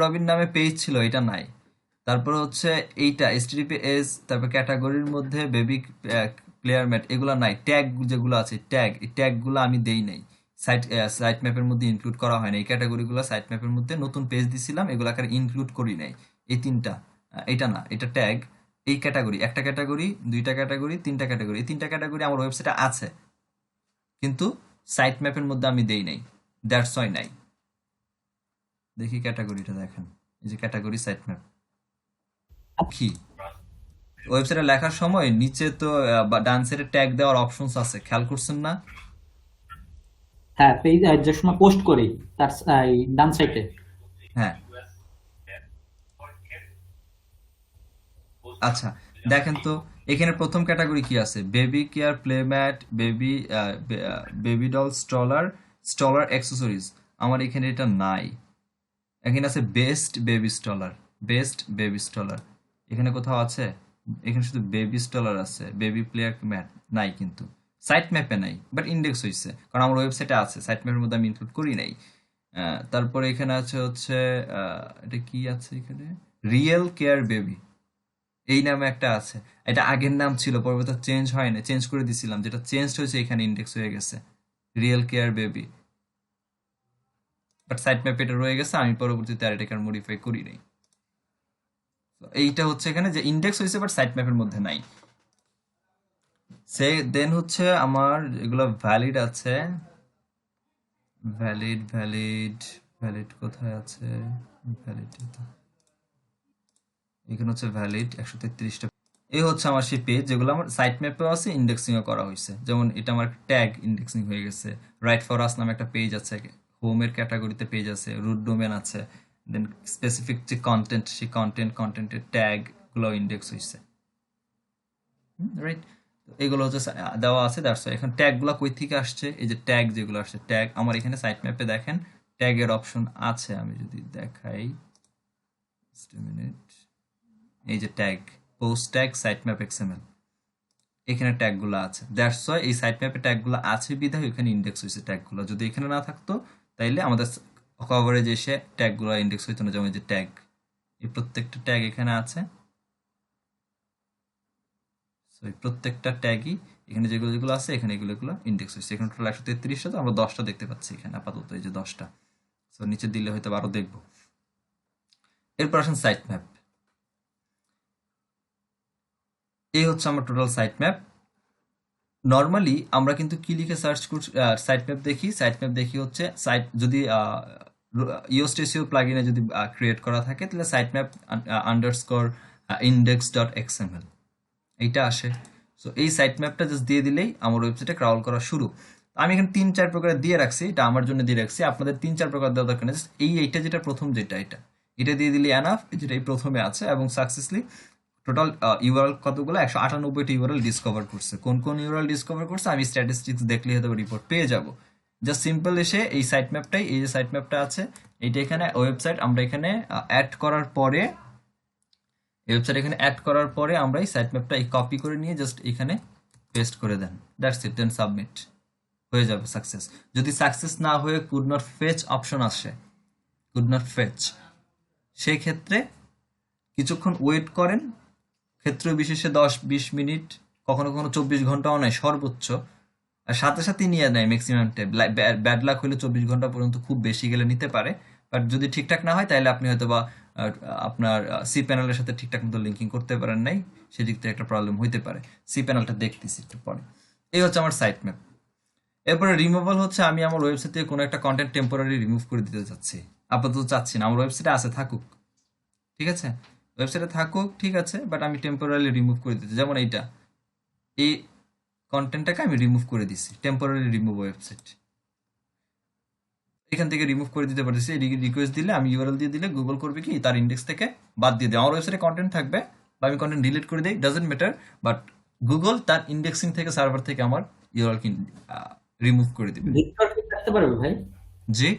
রবিন নামে পেজ ছিল, এটা নাই। তারপর হচ্ছে এইটা HTTPS, তারপর ক্যাটাগরির মধ্যে বেবি প্লেয়ার ম্যাট, এগুলো নাই। ট্যাগ যেগুলো আছে ট্যাগ, এই ট্যাগগুলো আমি দেই নাই, সাইট সাইট ম্যাপের মধ্যে ইনক্লুড করা হয় না। এই ক্যাটাগরিগুলো সাইট ম্যাপের মধ্যে নতুন পেজ দিছিলাম, এগুলোকে ইনক্লুড করি নাই। এই তিনটা, এটা না, এটা ট্যাগ। এই ক্যাটাগরি, একটা ক্যাটাগরি, দুইটা ক্যাটাগরি, তিনটা ক্যাটাগরি, এই তিনটা ক্যাটাগরি আমার ওয়েবসাইটে আছে, কিন্তু সাইট ম্যাপের মধ্যে আমি দেই নাই, দ্যাটস ওয়াই নাই। দেখি ক্যাটাগরিটা দেখেন, এই যে ক্যাটাগরি সাইট ম্যাপ কি, ওয়েবসাইটে লেখার সময় নিচে তো ডান সাইডে ট্যাগ দেওয়ার অপশনস আছে, খেয়াল করছেন না? হ্যাঁ, পেজ যে সময় পোস্ট করি তার এই ডান সাইডে। হ্যাঁ, আচ্ছা, দেখেন তো এখানে প্রথম ক্যাটাগরি কি আছে, baby care play mat, baby doll stroller, stroller accessories. আমার এখানে এটা নাই। এখানে আছে best baby stroller, best baby stroller, এখানে কোথাও আছে? এখানে শুধু বেবি স্টলার আছে, বেবি প্লেয়ার ম্যাট নাই, কিন্তু সাইট ম্যাপে নাই, বাট ইন্ডেক্স হয়েছে কারণ আমার ওয়েবসাইটে আছে, সাইট ম্যাপের মধ্যে আমি ইনক্লুড করি নাই। তারপরে এখানে আছে হচ্ছে এটা কি আছে এখানে, রিয়েল কেয়ার বেবি, এই নামে একটা আছে। এটা আগের নাম ছিল, পরবর্তীতে চেঞ্জ হয় না, চেঞ্জ করে দিছিলাম, যেটা চেঞ্জ হয়েছে এখানে ইন্ডেক্স হয়ে গেছে, real care baby, but site ম্যাপে এটা রয়ে গেছে, আমি পরবর্তীতে আর এটাকে মডিফাই করি নাই। তো এইটা হচ্ছে এখানে যে ইন্ডেক্স হয়েছে বাট সাইট ম্যাপের মধ্যে নাই। সে দেন হচ্ছে আমার এগুলো ভ্যালিড আছে, ভ্যালিড ভ্যালিড ভ্যালিড কোথায় আছে, ভ্যালিড এখানে হচ্ছে ভ্যালিড 133টা। এই হচ্ছে আমার সেই পেজ যেগুলো আমার সাইট ম্যাপেও আছে, ইন্ডেক্সিংও করা হয়েছে। যেমন এটা আমার ট্যাগ ইন্ডেক্সিং হয়ে গেছে, রাইট ফর আস নামে একটা পেজ আছে, হোমের ক্যাটাগরিতে পেজ আছে, রুট ডোমেন আছে, দেন স্পেসিফিক যে কন্টেন্ট, সেই কন্টেন্টের ট্যাগ গুলো ইন্ডেক্স হয়েছে, রাইট? এগুলো হচ্ছে দেওয়া আছে, দ্যাটস এখন ট্যাগ গুলো কই থেকে আসছে, এই যে ট্যাগ যেগুলো আসছে, ট্যাগ আমার এখানে সাইট ম্যাপে দেখেন ট্যাগের অপশন আছে, আমি যদি দেখাই, just a minute, এই যে tag, post tag, site map XML, এখানে ট্যাগ গুলো আছে, দ্যাটস ওয়াই এই সাইট ম্যাপে ট্যাগ গুলো আছে বিধায় এখানে ইন্ডেক্স হয়েছে ট্যাগ গুলো। যদি এখানে না থাকতো তাইলে আমাদের কভারেজ এসে ট্যাগ গুলো ইন্ডেক্স হইতো না। যেমন এই যে ট্যাগ, এই প্রত্যেকটা ট্যাগ এখানে আছে, এই প্রত্যেকটা ট্যাগই এখানে যেগুলো যেগুলো আছে এখানে এগুলো এগুলো ইন্ডেক্স হয়েছে। এখানে টোটাল 133টা, তো আমরা 10টা দেখতে পাচ্ছি এখানে আপাতত, এই যে 10টা। সো নিচে দিলে হয়তো আরো দেখবো। এরপর আসেন সাইট ম্যাপ। এই হচ্ছে আমার টোটাল সাইট ম্যাপ। নর্মালি আমরা কিন্তু কি লিখে সার্চ করছি, সাইট ম্যাপ দেখি, সাইট ম্যাপ দেখি হচ্ছে সাইট যদি ইওস্ট এসইও প্লাগইনে যদি ক্রিয়েট করা থাকে তাহলে site map underscore index dot XML এইটা আসে। সো এই সাইট ম্যাপটা জাস্ট দিয়ে দিলেই আমার ওয়েবসাইটে ক্রাউল করা শুরু। আমি এখানে 3-4 প্রকার দিয়ে রাখছি, এটা আমার জন্য দিয়ে রাখছি, আপনাদের 3-4 প্রকার দেওয়া দরকার নেই। জাস্ট এইটা যেটা প্রথম, যেটা এটা দিয়ে দিলে এনাফ, যেটা এই প্রথমে আছে, এবং সাকসেসলি টোটাল ইউআরএল কতগুলো, 198টা ইউআরএল ডিসকভার করছে। কোন কোন ইউআরএল ডিসকভার করছে আমি স্ট্যাটিস্টিক্স দেখলে হয়তো রিপোর্ট পেয়ে যাব। জাস্ট সিম্পল এসে এই সাইট ম্যাপটাই, এই যে সাইট ম্যাপটা আছে এইটা এখানে ওয়েবসাইট, আমরা এখানে অ্যাড করার পরে, ওয়েবসাইট এখানে অ্যাড করার পরে আমরা এই সাইট ম্যাপটা এই কপি করে নিয়ে জাস্ট এখানে পেস্ট করে দেন, দ্যাটস ইট, দেন সাবমিট হয়ে যাবে সাকসেস। যদি সাকসেস না হয়ে কুড নট ফেচ অপশন আসে, কুড নট ফেচ, সেই ক্ষেত্রে কিছুক্ষণ ওয়েট করেন, ক্ষেত্র বিশেষে 10-20 মিনিট, কখনো কখনো 24 ঘন্টাও নেয় সর্বোচ্চ, আর সাথে সাথে নিয়ে নেয় ম্যাক্সিমাম টাইম। ব্যাড লাক হলে 24 ঘন্টা পর্যন্ত, খুব বেশি গেলে নিতে পারে। বাট যদি ঠিকঠাক না হয় তাহলে আপনি হয়তো বা আপনার সি প্যানেলের সাথে ঠিকঠাক মতো লিঙ্কিং করতে পারেন নাই, সেদিক থেকে একটা প্রবলেম হইতে পারে। সি প্যানেলটা দেখতেছি একটু পরে। এই হচ্ছে আমার সাইট ম্যাপ। এরপরে রিমুভাল হচ্ছে আমি আমার ওয়েবসাইট থেকে কোনো একটা কন্টেন্ট টেম্পোরারি রিমুভ করে দিতে চাচ্ছি, আপাতত চাচ্ছি না, আমার ওয়েবসাইটে আছে থাকুক, ঠিক আছে, ওয়েবসাইটে থাকুক ঠিক আছে, বাট আমি টেম্পোরারি রিমুভ করে দিতে, যেমন এইটা, এই কন্টেন্টটাকে আমি রিমুভ করে দিছি, টেম্পোরারি রিমুভ ওয়েবসাইট, এখান থেকে রিমুভ করে দিতে পারতেছি। রিকোয়েস্ট দিলে আমি ইউআরএল দিয়ে দিলে গুগল করবে কি তার ইন্ডেক্স থেকে বাদ দিয়ে দেয়, আমার ওয়েবসাইটে কন্টেন্ট থাকবে বা আমি কন্টেন্ট ডিলিট করে দিই, ডাজেন্ট ম্যাটার, বাট গুগল তার ইন্ডেক্সিং থেকে সার্ভার থেকে আমার ইউআরএল কি রিমুভ করে দিবে। ভিজিটর কি থাকতে পারবে ভাই? জি,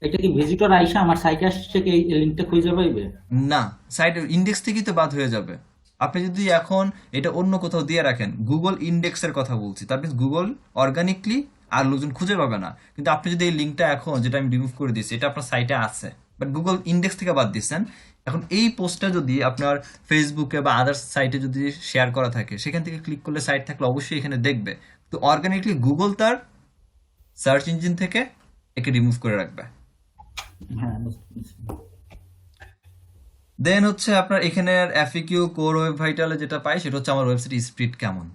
এটা কি ভিজিটর আইসা আমার সাইটে আসছে কি এই লিঙ্কটা খুঁজে পাইবে? না, সাইট ইন্ডেক্স থেকেই তো বাদ হয়ে যাবে। আপনি যদি এখন এটা অন্য কোথাও দিয়ে রাখেন, গুগল ইন্ডেক্সের কথা বলছি, তার মিনস গুগল অর্গানিকলি আর লোকজন খুঁজে পাবে না, কিন্তু আপনি যদি এই লিঙ্কটা এখন যেটা আমি রিমুভ করে দিচ্ছি এটা আপনার সাইটে আছে, বাট গুগল ইন্ডেক্স থেকে বাদ দিচ্ছেন, এখন এই পোস্টটা যদি আপনার ফেসবুকে বা আদার্স সাইটে যদি শেয়ার করা থাকে, সেখান থেকে ক্লিক করলে সাইট থাকলে অবশ্যই এখানে দেখবে, তো অর্গানিকলি গুগল তার সার্চ ইঞ্জিন থেকে একে রিমুভ করে রাখবে। হ্যাঁ, বুঝতে পেরেছি। দেন হচ্ছে আপনার এখানে এফএকিউ কোর ওয়েব ভাইটালে যেটা পাই সেটা হচ্ছে আমার ওয়েবসাইট স্পিড কেমন,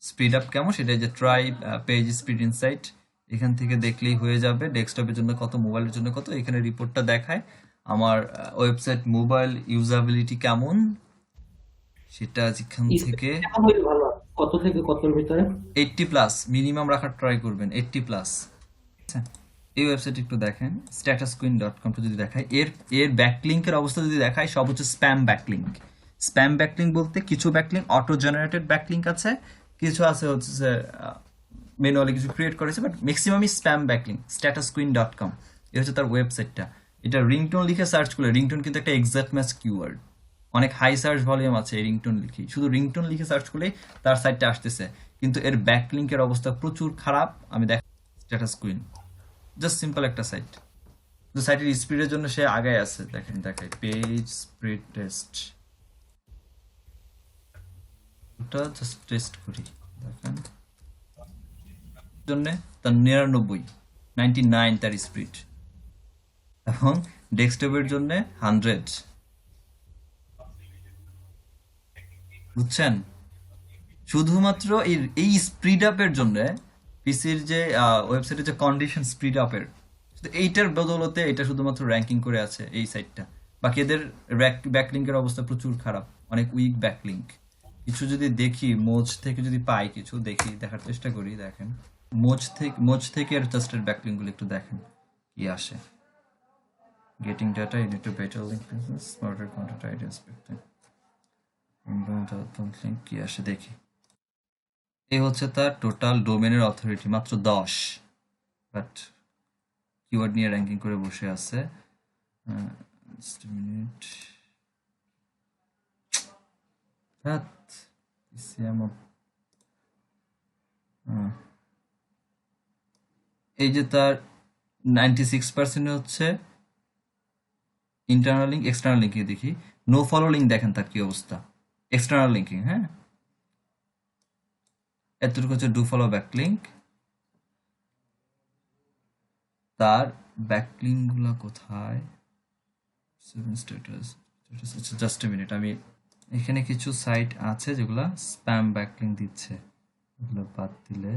স্পিড আপ কেমন, সেটা যে ট্রাই পেজ স্পিড ইনসাইট, এখান থেকে দেখলেই হয়ে যাবে, ডেস্কটপের জন্য কত, মোবাইলের জন্য কত, এখানে রিপোর্টটা দেখায় আমার ওয়েবসাইট মোবাইল ইউজাবিলিটি কেমন, সেটা যেখান থেকে স্পেস কেমন হইলে ভালো হয়? কত থেকে কতর ভিতরে? 80+ মিনিমাম রাখার ট্রাই করবেন, 80+। আচ্ছা, এই ওয়েবসাইট একটু দেখেন, statusqueen.com যদি দেখায়, এর এর ব্যাকলিংকের অবস্থা যদি দেখায়, সব হচ্ছে স্প্যাম ব্যাকলিংক। স্প্যাম ব্যাকলিংক বলতে কিছু ব্যাকলিংক অটো জেনারেটেড ব্যাকলিংক আছে, কিছু আছে হচ্ছে ম্যানুয়ালি কিছু ক্রিয়েট করেছে, বাট ম্যাক্সিমামই স্প্যাম ব্যাকলিংক। statusqueen.com এটা হচ্ছে তার ওয়েবসাইটটা। এটা রিংটোন লিখে সার্চ করলে, রিংটোন কিন্তু একটা এক্সাক্ট ম্যাচ কিওয়ার্ড, অনেক হাই সার্চ ভলিউম আছে এই রিংটোন লিখে, শুধু রিংটোন লিখে সার্চ করলেই তার সাইটটা আসতেছে, কিন্তু এর ব্যাকলিংকের অবস্থা প্রচুর খারাপ। আমি দেখ স্ট্যাটাস কুইন জাস্ট সিম্পল একটা সাইট, তো সাইটের স্পিডের জন্য সে আগে আছে, দেখেন দেখাই পেজ স্পিড টেস্ট, ওটা জাস্ট টেস্ট করি, দেখেন জন্য তার 99 তার স্পিড, এবং ডেস্কটপের জন্য 100, বুঝছেন, শুধুমাত্র এই এই স্পিড আপের জন্য পিসির যে ওয়েবসাইটের যে কন্ডিশন স্পিড আপের, এইটার বদৌলতে এটা শুধুমাত্র র্যাঙ্কিং করে আছে এই সাইটটা, বাকি এদের ব্যাকলিংকের অবস্থা প্রচুর খারাপ, অনেক উইক ব্যাকলিংক। কিছু যদি দেখি মোজ থেকে যদি পাই, কিছু দেখি দেখার চেষ্টা করি, দেখেন মোজ থেকে এর জাস্টের ব্যাকলিংক গুলো একটু দেখেন কি আসে। Getting data you need to better link smarter content idea expecting link কি আসে দেখি। এই হচ্ছে তার টোটাল ডোমেনের অথরিটি মাত্র 10, বাট কিওয়ার্ড নিয়ে র্যাঙ্কিং করে বসে আছে। Just a minute. ধ্যাৎ, PCM এই যে তার 96% হচ্ছে ইন্টারনাল লিঙ্ক, এক্সটার্নাল লিঙ্কে দেখি নো ফলো লিঙ্ক, দেখেন তার কি অবস্থা, এক্সটার্নাল লিঙ্কিং, হ্যাঁ এতটুকু হচ্ছে ডু ফলো ব্যাকলিঙ্ক, তার ব্যাকলিঙ্ক গুলা কোথায়, স্ট্যাটাস, জাস্ট এ মিনিট, আমি এখানে কিছু সাইট আছে যেগুলা স্প্যাম ব্যাকলিঙ্ক দিচ্ছে, এগুলো বাদ দিলে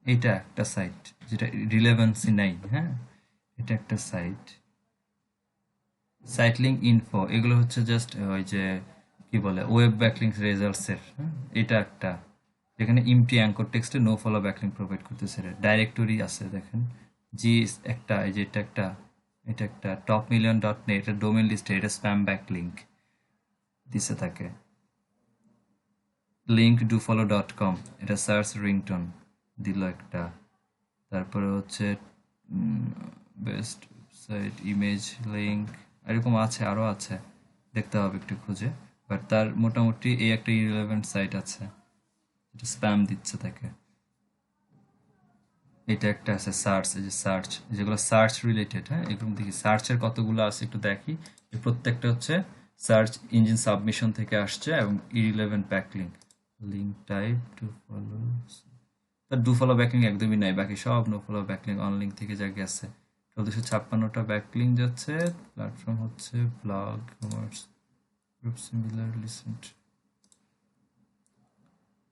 এটা একটা সাইট যেটা রিলেভেন্সি নাই, হ্যাঁ এটা একটা সাইট, সাইট লিঙ্ক ইনফো, এগুলো হচ্ছে জাস্ট ওই যে কি বলে ওয়েব ব্যাকলিঙ্ক রেজাল্টস এর, হ্যাঁ এটা একটা, যেখানে ইমটি অ্যাঙ্কর টেক্সটে নো ফলো ব্যাকলিঙ্ক প্রোভাইড করতেছে, ডাইরেক্টরি আছে দেখেন, জি একটা, এই যে এটা একটা টপ মিলিয়ন ডট নেট, এটা ডোমেন লিস্টে, এটা স্প্যাম ব্যাকলিঙ্ক দিছে থাকে, link do follow dot com, এটা সার্চ রিংটোন দিল একটা, তারপরে হচ্ছে বেস্ট ওয়েবসাইট ইমেজ লিঙ্ক, এরকম আছে আরও আছে, দেখতে হবে একটু খুঁজে, বাট তার মোটামুটি এই একটা ইরেলেভেন্ট সাইট আছে যেটা স্প্যাম দিচ্ছে তাকে। এটা একটা আছে সার্চ, এই যে সার্চ, যেগুলো সার্চ রিলেটেড, হ্যাঁ এরকম দেখি সার্চের কতগুলো আছে একটু দেখি, এই প্রত্যেকটা হচ্ছে সার্চ ইঞ্জিন সাবমিশন থেকে আসছে এবং irrelevant backlink, link type to follow, তার ডু ফলো ব্যাকলিং একদমই নাই, বাকি সব no follow backlink on link থেকে যা গেছে, 1456টা ব্যাকলিং যাচ্ছে, প্ল্যাটফর্ম হচ্ছে blog commerce group similarly sent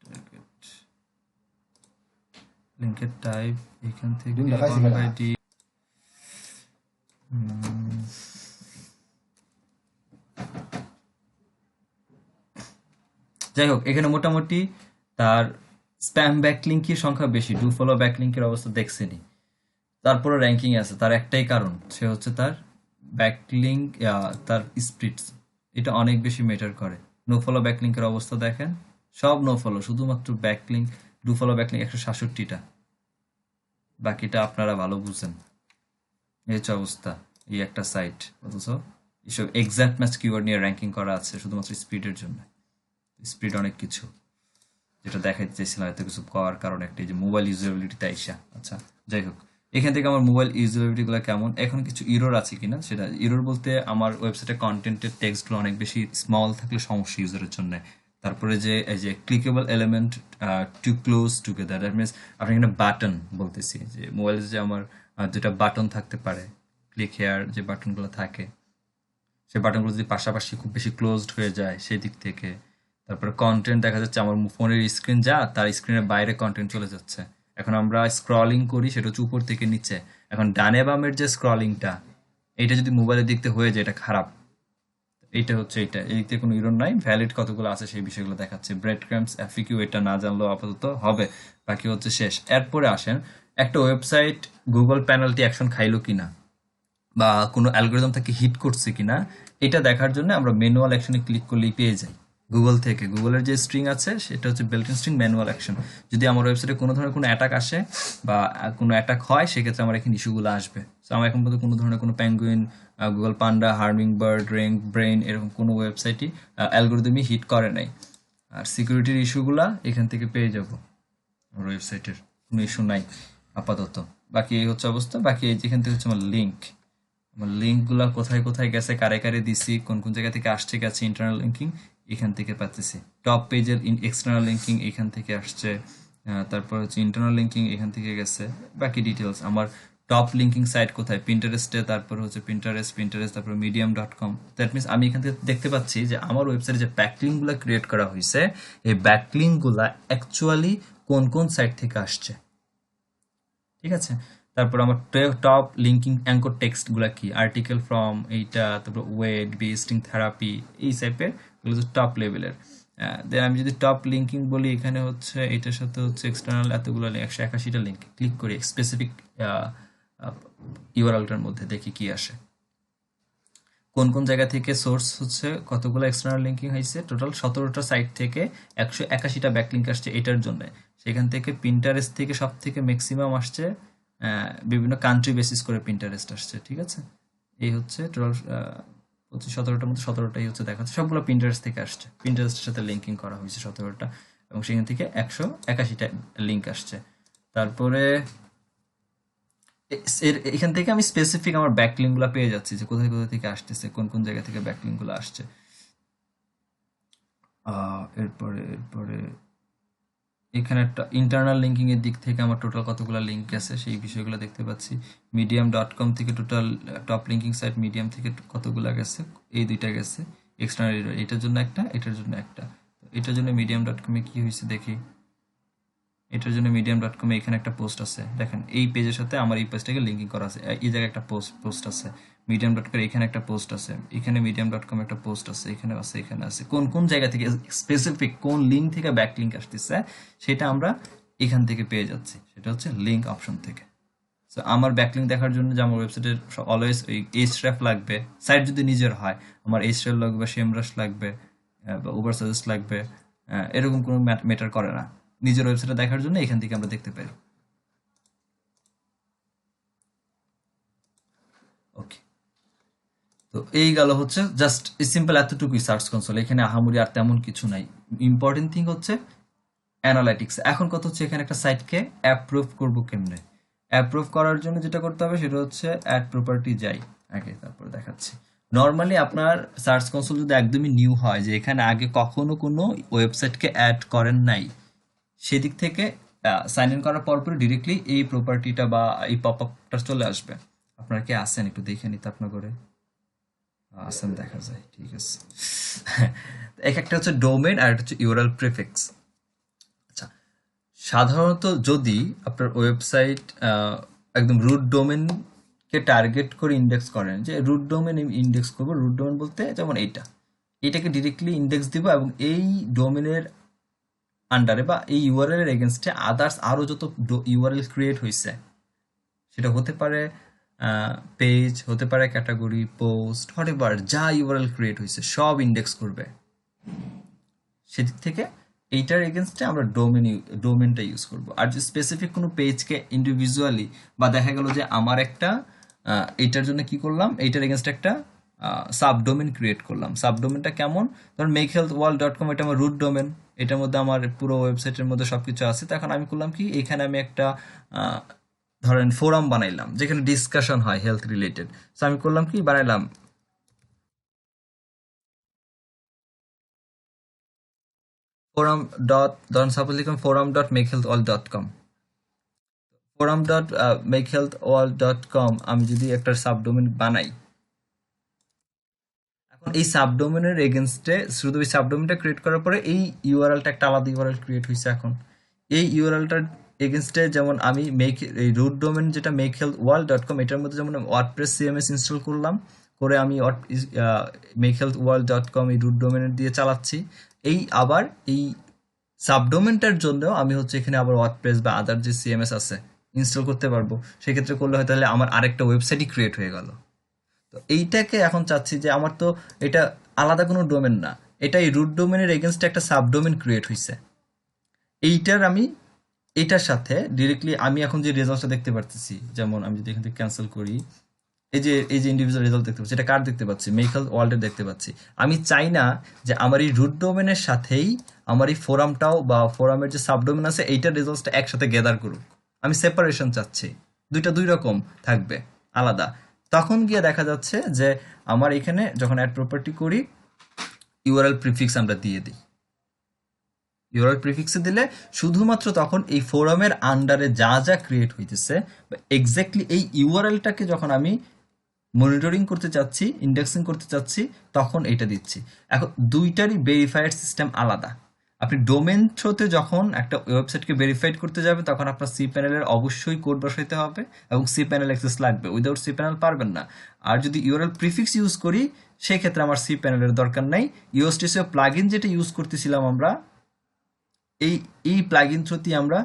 target লিংকের টাইপ এখান থেকে ডিম দেখাইছি 1 কেনা by d যাই হোক এখানে মোটামুটি তার স্প্যাম ব্যাকলিংকের সংখ্যা বেশি, ডু ফলো ব্যাকলিংকের অবস্থা দেখছেনি। তারপরে র্যাঙ্কিং আছে, তার একটাই কারণ, সে হচ্ছে তার ব্যাকলিংক, তার স্প্রিটস, এটা অনেক বেশি ম্যাটার করে। নো ফলো ব্যাকলিংকের অবস্থা দেখেন, সব নো ফলো, শুধুমাত্র ব্যাকলিংক ডু ফলো ব্যাকলিংক 167টা, বাকিটা আপনারা ভালো বুঝেন। এই হচ্ছে অবস্থা, এই একটা সাইট, অথচ এসব এক্সাক্ট ম্যাচ কিওয়ার্ড নিয়ে র্যাঙ্কিং করা আছে শুধুমাত্র স্পিডের জন্য। স্পিড অনেক কিছু, যেটা দেখাইতে চাইছিলাম এত কিছু করার কারণ একটাই যে মোবাইল ইউজেবিলিটিতে আইসা। আচ্ছা যাই হোক, এখান থেকে আমার মোবাইল ইউজেবিলিটি গুলো কেমন, এখন কিছু ইরর আছে কিনা সেটা। ইরর বলতে আমার ওয়েবসাইটে কন্টেন্টের টেক্সটগুলো অনেক বেশি স্মল থাকলে সমস্যা ইউজারের জন্য। তারপরে যে এই যে clickable element too close together, that means আপনি এখানে বাটন বলতেছি, যে মোবাইলে যে আমার দুটা বাটন থাকতে পারে, ক্লিক হেয়ার যে বাটনগুলো থাকে, সেই বাটনগুলো যদি পাশাপাশি খুব বেশি ক্লোজড হয়ে যায় সেই দিক থেকে। তারপরে কন্টেন্ট দেখা যাচ্ছে আমার ফোনের স্ক্রিন যা, তার স্ক্রিনের বাইরে কন্টেন্ট চলে যাচ্ছে। এখন আমরা স্ক্রলিং করি সেটা হচ্ছে উপর থেকে নিচে, এখন ডানে বামের যে স্ক্রলিংটা, এইটা যদি মোবাইলের দিক থেকে হয়ে যায় এটা খারাপ। এইটা হচ্ছে এইটা, এই দিক থেকে কোনো ইরর নাই, ভ্যালিড কতগুলো আছে সেই বিষয়গুলো দেখাচ্ছে। ব্রেড ক্রাম্পস এফিকিউ এটা না জানলেও আপাতত হবে, বাকি হচ্ছে শেষ। এরপরে আসেন একটা ওয়েবসাইট গুগল পেনাল্টি অ্যাকশন খাইলো কিনা বা কোনো অ্যালগোরিদম থেকে হিট করছে কিনা, এটা দেখার জন্য আমরা ম্যানুয়াল অ্যাকশনে ক্লিক করলেই পেয়ে যাই গুগল থেকে। গুগলের যে স্ট্রিং আছে সেটা হচ্ছে বেল্ট-ইন স্ট্রিং ম্যানুয়াল অ্যাকশন। যদি আমার ওয়েবসাইটে কোনো ধরনের কোনো অ্যাটাক আসে বা কোনো অ্যাটাক হয়, সেক্ষেত্রে আমার এখানে ইস্যুগুলো আসবে। সো আমার এখন পর্যন্ত কোনো ধরনের কোনো প্যাঙ্গুইন, গুগল পান্ডা, হার্মিং বার্ড, রেঙ্ক, ব্রেইন এরকম কোনো ওয়েবসাইটই অ্যালগোরিদমই হিট করে নাই। আর সিকিউরিটির ইস্যুগুলা এখান থেকে পেয়ে যাব, আমার ওয়েবসাইটের কোনো ইস্যু নাই আপাতত। বাকি এই হচ্ছে অবস্থা। বাকি এই যেখান থেকে হচ্ছে আমার লিঙ্ক, আমার লিঙ্কগুলা কোথায় কোথায় গেছে, কারে কারে দিছি, কোন কোন জায়গা থেকে আসছে গেছে, ইন্টারনাল লিঙ্কিং এখান থেকে পাচ্ছি। টপ পেজের এক্সটার্নাল লিঙ্কিং এখান থেকে আসছে, তারপর হচ্ছে ইন্টারনাল লিঙ্কিং এখান থেকে গেছে। বাকি ডিটেলস আমার টপ লিঙ্কিং সাইট কোথায়, পিন্টারেস্টে, তারপর হচ্ছে পিন্টারেস্ট, তারপর medium.com। দ্যাট মিনস আমি এখান থেকে দেখতে পাচ্ছি যে আমার ওয়েবসাইটে যে ব্যাকলিঙ্কগুলো ক্রিয়েট করা হয়েছে, এই ব্যাকলিঙ্কগুলা অ্যাকচুয়ালি কোন কোন সাইট থেকে আসছে, ঠিক আছে। তারপর আমার টপ লিঙ্কিং অ্যাঙ্কর টেক্সট গুলা কি, আর্টিকেল ফ্রম এইটা, তারপর ওয়েট বেস্টিং থেরাপি, এই টাইপের এগুলো হচ্ছে টপ লেভেলের। দেন আমি যদি টপ লিঙ্কিং বলি, এখানে হচ্ছে এটার সাথে হচ্ছে এক্সটার্নাল এতগুলো 181টা লিঙ্ক ক্লিক করি স্পেসিফিক ইউআরএলটার মধ্যে, দেখি কি আসে, কোন কোন জায়গা থেকে সোর্স হচ্ছে, কতগুলো এক্সটার্নাল লিঙ্কিং হয়েছে। টোটাল 17টা সাইট থেকে 181টা ব্যাকলিঙ্ক আসছে এটার জন্য। সেখান থেকে পিন্টারেস্ট থেকে সব থেকে ম্যাক্সিমাম আসছে, বিভিন্ন কান্ট্রি বেসিস করে পিন্টারেস্ট আসছে, ঠিক আছে। এই হচ্ছে টোটাল 17টার মধ্যে 17টাই হচ্ছে দেখাচ্ছে, সবগুলো পিন্টারেস্ট থেকে আসছে, পিন্টারেস্টের সাথে লিঙ্কিং করা হয়েছে 17টা, এবং সেখান থেকে 181টা লিঙ্ক আসছে। তারপরে এখান থেকে আমি স্পেসিফিক আমার ব্যাকলিঙ্ক গুলা পেয়ে যাচ্ছি, যে কোথায় কোথায় থেকে আসতেছে, কোন কোন জায়গা থেকে ব্যাকলিঙ্ক গুলো আসছে। এরপরে এখানে একটা ইন্টারনাল লিঙ্কিং এর দিক থেকে আমার টোটাল কতগুলো লিঙ্ক আছে সেই বিষয়গুলো দেখতে পাচ্ছি। medium.com থেকে total top linking site medium থেকে কতগুলো গেছে, এই দুইটা গেছে। এক্সটার্নাল এটার জন্য একটা, এটার জন্য একটা। এটার জন্য medium.com এ কি হয়েছে দেখি। এটার জন্য medium.com এ এখানে একটা পোস্ট আছে, দেখেন এই পেজের সাথে আমার এই পেজটাকে লিঙ্কিং করা আছে, এই জায়গায় একটা পোস্ট আছে। medium.com এখানে একটা পোস্ট আছে, এখানে medium.com একটা পোস্ট আছে, এখানে আছে, এখানে আছে। কোন কোন জায়গা থেকে স্পেসিফিক কোন লিঙ্ক থেকে ব্যাকলিঙ্ক আসতেছে সেটা আমরা এখান থেকে পেয়ে যাচ্ছি, সেটা হচ্ছে লিঙ্ক অপশন থেকে। সো আমার ব্যাকলিঙ্ক দেখার জন্য যে আমার ওয়েবসাইটের অলওয়েজ ওই href লাগবে, সাইট যদি নিজের হয় আমার href লাগবে, সেমরাশ লাগবে, বা উবার সাজেস্ট লাগবে, এরকম কোনো ম্যাটার করে না। নিজের ওয়েবসাইটে দেখার জন্য এখান থেকে আমরা দেখতে পারি। ওকে, তো এই গেল হচ্ছে জাস্ট সিম্পল এতটুকুই সার্চ কনসোল, এখানে আহামরি আর তেমন কিছু নাই। ইম্পর্টেন্ট থিং হচ্ছে অ্যানালাইটিক্স। এখন কথা হচ্ছে এখানে একটা সাইটকে অ্যাপ্রুভ করবো কেমনে। অ্যাপ্রুভ করার জন্য যেটা করতে হবে সেটা হচ্ছে অ্যাড প্রপার্টি যাই আগে, তারপর দেখাচ্ছি। নর্মালি আপনার সার্চ কনসোল যদি একদমই নিউ হয়, যে এখানে আগে কখনো কোনো ওয়েবসাইটকে অ্যাড করেন নাই, সেদিক থেকে সাইন ইন করার পরপরই ডিরেক্টলি এই প্রপার্টিটা বা এই পপ আপটা চলে আসবে। আপনারা কি আসেন একটু দেখে নিতে আপনার করে। আসান দেখা যায়, ঠিক আছে। এক একটা হচ্ছে ডোমেন আর একটা হচ্ছে ইউআরএল প্রিফিক্স। আচ্ছা, সাধারণত যদি আপনার ওয়েবসাইট একদম রুট ডোমেনকে টার্গেট করে ইন্ডেক্স করেন, যে রুট ডোমেন ইন্ডেক্স করবো, রুট ডোমেন বলতে যেমন এটাকে ডিরেক্টলি ইন্ডেক্স দিব, এবং এই ডোমেনের আন্ডারে বা এই ইউআরএল এর এগেনস্টে আদার্স আরো যত ইউআরএল ক্রিয়েট হয়েছে, সেটা হতে পারে পেজ, হতে পারে ক্যাটাগরি, পোস্ট, হোয়াটএভার যা ইউআরএল ক্রিয়েট হয়েছে সব ইন্ডেক্স করবে। সেদিক থেকে এইটার এগেনস্টে আমরা ডোমেনটা ইউজ করব। আর যে স্পেসিফিক কোনো পেজকে ইন্ডিভিজুয়ালি, বা দেখা গেল যে আমার একটা এইটার জন্য কি করলাম, এইটার এগেনস্টে একটা সাবডোমেন ক্রিয়েট করলাম। সাবডোমেনটা কেমন, ধরুন makehealthworld.com, এটা আমার রুট ডোমেন, এটার মধ্যে আমার পুরো ওয়েবসাইটের মধ্যে সবকিছু আছে। তখন আমি করলাম কি, এখানে আমি একটা ধরেন ফোরাম বানাইলাম যেখানে ডিসকাশন হয় হেলথ রিলেটেড। সো আমি করলাম কি, বানাইলাম ফোরাম ডট, ধরুন সাপোজ লিখলাম forum.makehealthworld.com। forum.makehealthworld.com আমি যদি একটা সাবডোমেন বানাই, এখন এই সাবডোমেনের এগেনস্টে শুধু ওই সাবডোমেনটা ক্রিয়েট করার পরে এই ইউআরএলটা একটা আলাদা ইউআরএল ক্রিয়েট হয়েছে। এখন এই ইউআরএলটার এগেনস্টে যেমন আমি এই রুট ডোমেন যেটা makehealthworld.com, এটার মধ্যে যেমন ওয়ার্ডপ্রেস সিএমএস ইনস্টল করলাম, করে আমি makehealthworld.com এই রুট ডোমেনের দিয়ে চালাচ্ছি। এই আবার এই সাবডোমেনটার জন্য আমি হচ্ছে এখানে আবার ওয়ার্ডপ্রেস বা আদার যে সিএমএস আছে ইনস্টল করতে পারবো। সেক্ষেত্রে করলে হয়তো তাহলে আমার আরেকটা ওয়েবসাইটই ক্রিয়েট হয়ে গেল। তো এইটাকে এখন চাচ্ছি যে আমার তো এটা আলাদা কোনো ডোমেন না, এটা এই রুট ডোমেনের এগেনস্টে একটা সাবডোমেন ক্রিয়েট হয়েছে। এইটার আমি এটার সাথে ডিরেক্টলি আমি এখন যে রেজাল্টটা দেখতে পারতেছি, যেমন আমি যদি এখান থেকে ক্যান্সেল করি, এই যে ইন্ডিভিজুয়াল রেজাল্ট দেখতে পাচ্ছি, এটা কার দেখতে পাচ্ছি, মেকহেলথ ওয়ার্ল্ডের দেখতে পাচ্ছি। আমি চাই না যে আমার এই রুট ডোমেনের সাথেই আমার এই ফোরামটাও বা ফোরামের যে সাবডোমেন আছে এইটার রেজাল্টটা একসাথে গ্যাদার করুক। আমি সেপারেশন চাচ্ছি, দুইটা দুই রকম থাকবে, আলাদা। তখন গিয়ে দেখা যাচ্ছে যে আমার এখানে যখন অ্যাড প্রপার্টি করি, ইউআরএল প্রিফিক্স আমরা দিয়ে দিই। ইউআরএল প্রিফিক্সে দিলে শুধুমাত্র তখন এই ফোরামের আন্ডারে যা যা ক্রিয়েট হইতেছে, বা এক্স্যাক্টলি এই ইউআরএলটাকে যখন আমি মনিটরিং করতে চাচ্ছি, ইন্ডেক্সিং করতে চাচ্ছি, তখন এটা দিচ্ছি। এখন দুইটারই ভেরিফাইড সিস্টেম আলাদা। আপনি ডোমেন থ্রোতে যখন একটা ওয়েবসাইটকে ভেরিফাইড করতে যাবেন, তখন আপনার সি প্যানেলের অবশ্যই কোড বসাইতে হবে এবং সি প্যানেল অ্যাক্সেস লাগবে, উইদাউট সি প্যানেল পারবেন না। আর যদি ইউআরএল প্রিফিক্স ইউজ করি, সেক্ষেত্রে আমার সি প্যানেলের দরকার নাই। ইউএসটিসিও প্লাগইন যেটা ইউজ করতেছিলাম আমরা, এই এই প্লাগইন থ্রুতেই আমরা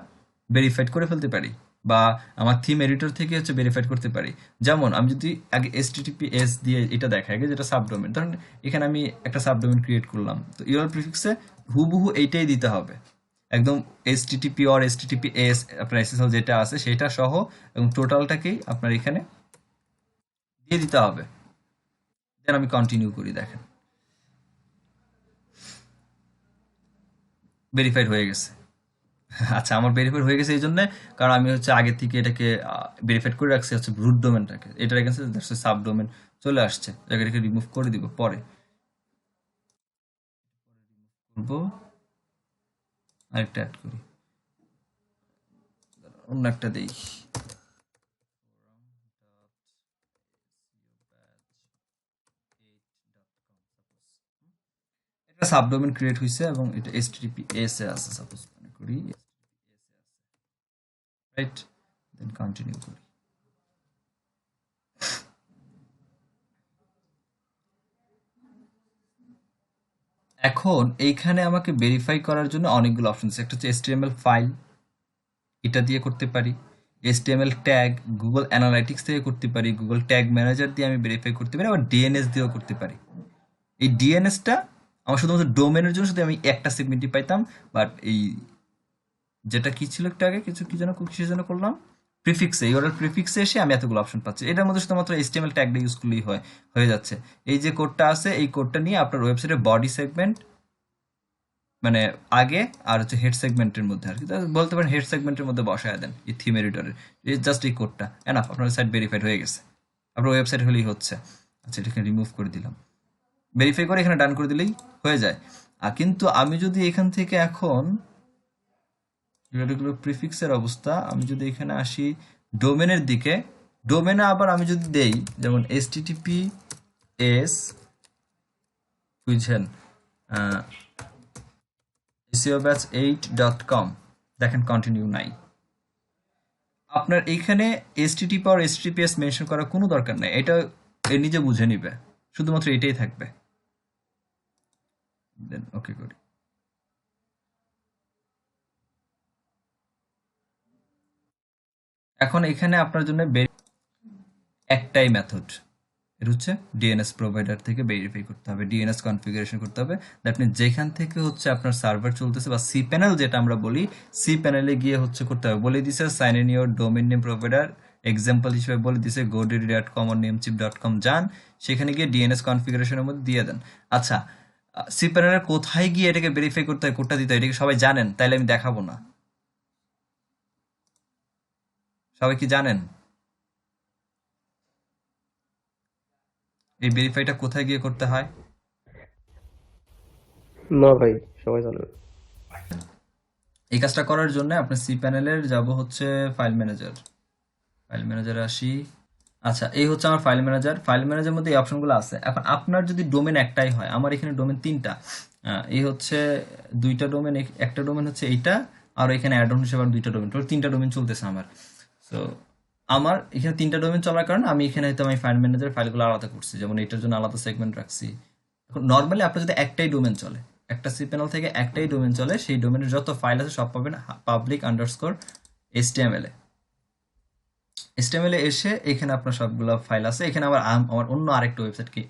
ভেরিফাইড করে ফেলতে পারি, বা আমার থিম এডিটর থেকে হচ্ছে ভেরিফাইড করতে পারি। যেমন আমি যদি আগে HTTPS দিয়ে এটা দেখাই, আগে যেটা সাবডোমেন, ধরুন এখানে আমি একটা সাবডোমেন ক্রিয়েট করলাম, তো ইউআরএল প্রিফিক্সে হুবহু এইটাই দিতে হবে, একদম HTTP or HTTPS আপনার SSL যেটা আছে সেটা সহ, এবং টোটালটাকেই আপনার এখানে দিয়ে দিতে হবে। দেন আমি কন্টিনিউ করি, দেখেন ভেরিফাইড হয়ে গেছে। আচ্ছা, আমার ভেরিফাইড হয়ে গেছে এই জন্য, কারণ আমি হচ্ছে আগে থেকে এটাকে ভেরিফাইড করে রাখছি হচ্ছে রুট ডোমেনটাকে, এটার এগেন্সে সাব ডোমেন চলে আসছে, এটাকে রিমুভ করে দিব পরে। করবো, আরেকটা অ্যাড করি, অন্য একটা দেই। এটা সাবডোমেন ক্রিয়েট হয়েছে এবং এটা HTTPS এ আছে, সাপোজ মনে করি, রাইট? দেন কন্টিনিউ করি। এখন এইখানে আমাকে ভেরিফাই করার জন্য অনেকগুলো অপশন আছে। একটা হচ্ছে HTML ফাইল, এটা দিয়ে করতে পারি। HTML ট্যাগ গুগল অ্যানালাইটিক্স থেকে করতে পারি, গুগল ট্যাগ ম্যানেজার দিয়ে আমি ভেরিফাই করতে পারি, আবার ডিএনএস দিয়েও করতে পারি। এই ডিএনএসটা আমার শুধুমাত্র ডোমেনের জন্য শুধু আমি একটা সেগমেন্টই পাইতাম, বাট এই যেটা কি ছিল একটু আগে কিছু কি যেন কিসের জন্য করলাম, প্রিফিক্সে, ইউআরএল প্রিফিক্সে এসে আমি এতগুলো অপশন পাচ্ছি। এটার মধ্যে শুধুমাত্র HTML ট্যাগটা ইউজ করলেই হয়ে যাচ্ছে। এই যে কোডটা আছে, এই কোডটা নিয়ে আপনার ওয়েবসাইটের বডি সেগমেন্ট, মানে আগে আর হচ্ছে হেড সেগমেন্টের মধ্যে আর কি, বলতে পারেন হেড সেগমেন্টের মধ্যে বসায় দেন এই থিম এডিটরের, জাস্ট এই কোডটা এনাফ, আপনার সাইট ভেরিফাইড হয়ে গেছে, আপনার ওয়েবসাইট হলেই হচ্ছে। আচ্ছা, এটাকে রিমুভ করে দিলাম, ভেরিফাই করে এখানে ডান করে দিলেই হয়ে যায়। আর কিন্তু আমি যদি এখান থেকে এখন এগুলো প্রিফিক্সের অবস্থা, আমি যদি এখানে আসি ডোমেনের দিকে, ডোমেনে আবার আমি যদি দেই যেমন HTTP এস বুঝছেন seobatch8.com দেখেন কন্টিনিউ নাই। আপনার এইখানে HTTP আর HTTPS মেনশন করার কোনো দরকার নাই, এটা এ নিজে বুঝে নিবে, শুধুমাত্র এটাই থাকবে। দেন ওকে করি। এখন এখানে আপনার জন্য একটাই মেথড, এটা হচ্ছে ডিএনএস প্রোভাইডার থেকে ভেরিফাই করতে হবে, ডিএনএস কনফিগারেশন করতে হবে। দ্যাট মিন যেখান থেকে হচ্ছে আপনার সার্ভার চলতেছে বা সি প্যানেল যেটা আমরা বলি, সি প্যানেলে গিয়ে হচ্ছে করতে হবে। বলে দিছে sign in your domain name provider, example হিসেবে বলে দিছে godaddy.com or namecheap.com, যান সেখানে গিয়ে ডিএনএস কনফিগারেশনের মধ্যে দিয়ে দেন। আচ্ছা, সি প্যানেলের কোথায় গিয়ে এটাকে ভেরিফাই করতে হয়, কোডটা দিতে হয়, এটাকে সবাই জানেন? তাইলে আমি দেখাবো না। সবাই কি জানেন এই ভেরিফাইটা কোথায় গিয়ে করতে হয়? না ভাই, সবাই জানে না। এই কাজটা করার জন্য আপনার সি প্যানেলের যাব হচ্ছে ফাইল ম্যানেজার, ফাইল ম্যানেজারে আসি। আচ্ছা, এই হচ্ছে আমার ফাইল ম্যানেজার। ফাইল ম্যানেজারের মধ্যে এই অপশনগুলো আছে। এখন আপনার যদি ডোমেন একটাই হয়, আমার এখানে ডোমেন তিনটা, এই হচ্ছে দুইটা ডোমেন, একটা ডোমেন হচ্ছে এইটা, আর এখানে অ্যাড অন হিসেবে আর দুইটা ডোমেন, টোটাল তিনটা ডোমেন চলতেছে আমার। সো আমার এখানে তিনটা ডোমেন চলার কারণে আমি এখানে হয়তো আমি ফাইল ম্যানেজার ফাইলগুলো আলাদা করছি, যেমন এটার জন্য আলাদা সেগমেন্ট রাখছি। এখন নর্মালি আপনার যদি একটাই ডোমেন চলে, একটা সি প্যানেল থেকে একটাই ডোমেন চলে, সেই ডোমেনের যত ফাইল আছে সব পাবেন পাবলিক আন্ডারস্কোর HTML এ। HTML এ এসে এখানে আপনার সবগুলো ফাইল আছে। এখানে আবার আমার অন্য আরেকটা ওয়েবসাইটকে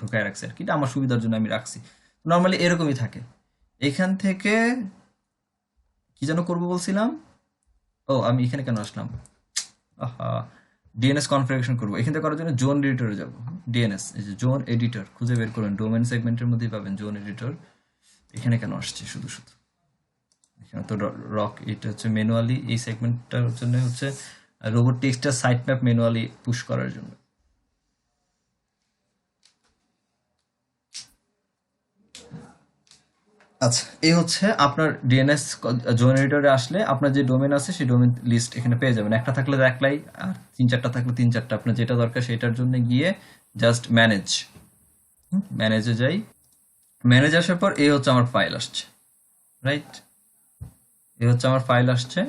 ঢুকায় রাখছি আর কি, এটা আমার সুবিধার জন্য আমি রাখছি। নর্মালি এরকমই থাকে। এখান থেকে কি যেন করবো বলছিলাম, ও আমি এখানে কেন আসলাম, আহা, ডিএনএস কনফিগারেশন করবো। এখান থেকে করার জন্য জোন এডিটরে যাবো। ডিএনএস, এই যে জোন এডিটর খুঁজে বের করবেন, ডোমেন সেগমেন্টের মধ্যেই পাবেন জোন এডিটর। এখানে কেন আসছে শুধু শুধু, এখানে তো রক, এটা হচ্ছে ম্যানুয়ালি, এই সেগমেন্টটার জন্য হচ্ছে রোবট টেক্সটার সাইট ম্যাপ ম্যানুয়ালি পুশ করার জন্য। আচ্ছা, এই হচ্ছে আপনার ডিএনএস জোন এডিটরে আসলে আপনার যে ডোমেন আছে সেই ডোমেন লিস্ট এখানে পেয়ে যাবেন। একটা থাকলে তো একলাই, আর তিন চারটা থাকলে তিন চারটা। আপনার যেটা দরকার সেটার জন্য গিয়ে জাস্ট ম্যানেজে যাই। ম্যানেজ আসার পর এই হচ্ছে আমার ফাইল আসছে, রাইট? এই হচ্ছে আমার ফাইল আসছে।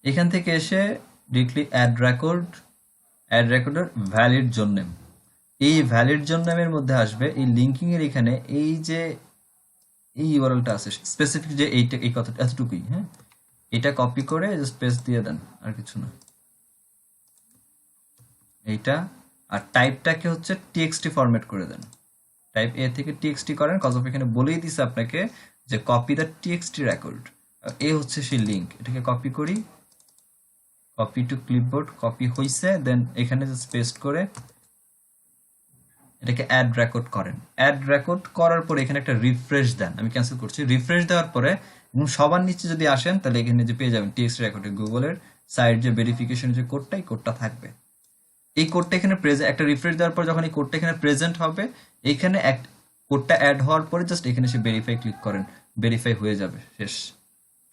এখান থেকে এসে ডিরেক্টলি অ্যাড রেকর্ডের ভ্যালিড জোন নেম, এই ভ্যালিড জোন নেমের মধ্যে আসবে এই লিঙ্কিং এর এখানে এই যে এই ইউআরএলটা আছে স্পেসিফিক, যে এইটা এই কথা এতটুকুই, হ্যাঁ, এটা কপি করে জাস্ট পেস্ট দিয়ে দেন, আর কিছু না। এইটা আর টাইপটাকে হচ্ছে টিএক্সটি ফরম্যাট করে দেন। টাইপ এ থেকে টিএক্সটি করেন, কজ অফ এখানে বলেই দিছে আপনাকে যে কপি দ্য টিএক্সটি রেকর্ড। এ হচ্ছে সেই লিঙ্ক, এটাকে কপি করি, কপি টু ক্লিপবোর্ড, কপি হইছে। দেন এখানে জাস্ট পেস্ট করে এটাকে অ্যাড রেকর্ড করেন। অ্যাড রেকর্ড করার পরে এখানে একটা রিফ্রেশ দেন, আমি ক্যান্সেল করছি। রিফ্রেশ দেওয়ার পরে এবং সবার নিচে যদি আসেন তাহলে এখানে যে পেয়ে যাবেন টিএক্সটি রেকর্ডে গুগলের সাইট যে ভেরিফিকেশন যে কোডটা, এই কোডটা থাকবে। এই কোডটা এখানে একটা রিফ্রেশ দেওয়ার পর যখন এই কোডটা এখানে প্রেজেন্ট হবে, এখানে এক কোডটা অ্যাড হওয়ার পরে জাস্ট এখানে এসে ভেরিফাই ক্লিক করেন, ভেরিফাই হয়ে যাবে, শেষ।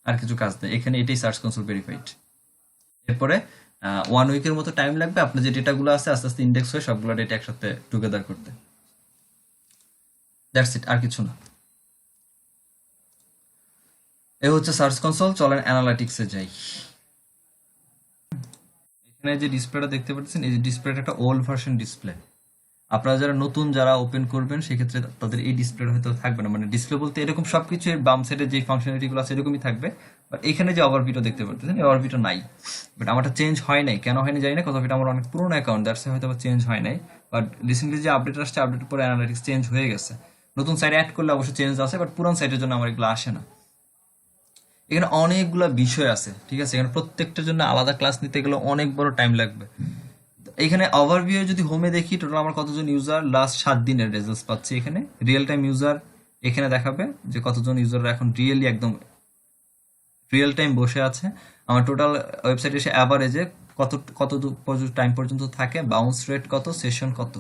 আর কিছু কাজ নেই এখানে, এটাই সার্চ কনসোল ভেরিফাইড। এরপরে 1 উইকের মতো টাইম লাগবে আপনার যে ডেটাগুলো আছে আস্তে আস্তে ইন্ডেক্স হয়ে সবগুলো ডেটা একসাথে টুগেদার করতে। দ্যাটস ইট, আর কিছু না। এ হচ্ছে সার্চ কনসোল। চলেন অ্যানালিটিক্সে যাই। এখানে যে ডিসপ্লেটা দেখতে পাচ্ছেন, এই যে ডিসপ্লেটা একটা ওল্ড ভার্সন ডিসপ্লে। আপনারা যারা নতুন যারা ওপেন করবেন সেক্ষেত্রে তাদের এই ডিসপ্লেটা হয়তো থাকবে না, মানে ডিসপ্লে বলতে এরকম সবকিছু এর বাম সাইডে যে ফাংশনালিটিগুলো আছে এরকমই থাকবে, বাট এখানে যে ওভারভিউটা দেখতে পাচ্ছেন এই ওভারভিউটা নাই। বাট আমারটা চেঞ্জ হয় নাই, কেন হয়নি জানি না, কত এটা আমার অনেক পুরোনো অ্যাকাউন্ট, দ্যাটস হয়তো চেঞ্জ হয় নাই। বাট রিসেন্টলি যে আপডেট আসছে, আপডেটের পরে অ্যানালিটিক্স চেঞ্জ হয়ে গেছে। নতুন সাইট অ্যাড করলে অবশ্যই চেঞ্জ আছে, বাট পুরান সাইটের জন্য আমার এগুলো আসে না। এখানে অনেকগুলো বিষয় আছে, ঠিক আছে, এখানে প্রত্যেকটার জন্য আলাদা ক্লাস নিতে গেলে অনেক বড় টাইম লাগবে। এখানে ওভারভিউ যদি হোমে দেখি টোটাল আমার কতজন ইউজার লাস্ট 7 দিনের রেজাল্টস পাচ্ছি। এখানে রিয়েল টাইম ইউজার এখানে দেখাবে যে কতজন ইউজাররা এখন রিয়েলি একদম রিয়েল টাইম বসে আছে। আমার টোটাল ওয়েবসাইটে এসে অ্যাভারেজে কত টাইম পর্যন্ত থাকে, বাউন্স রেট কত, সেশন কত।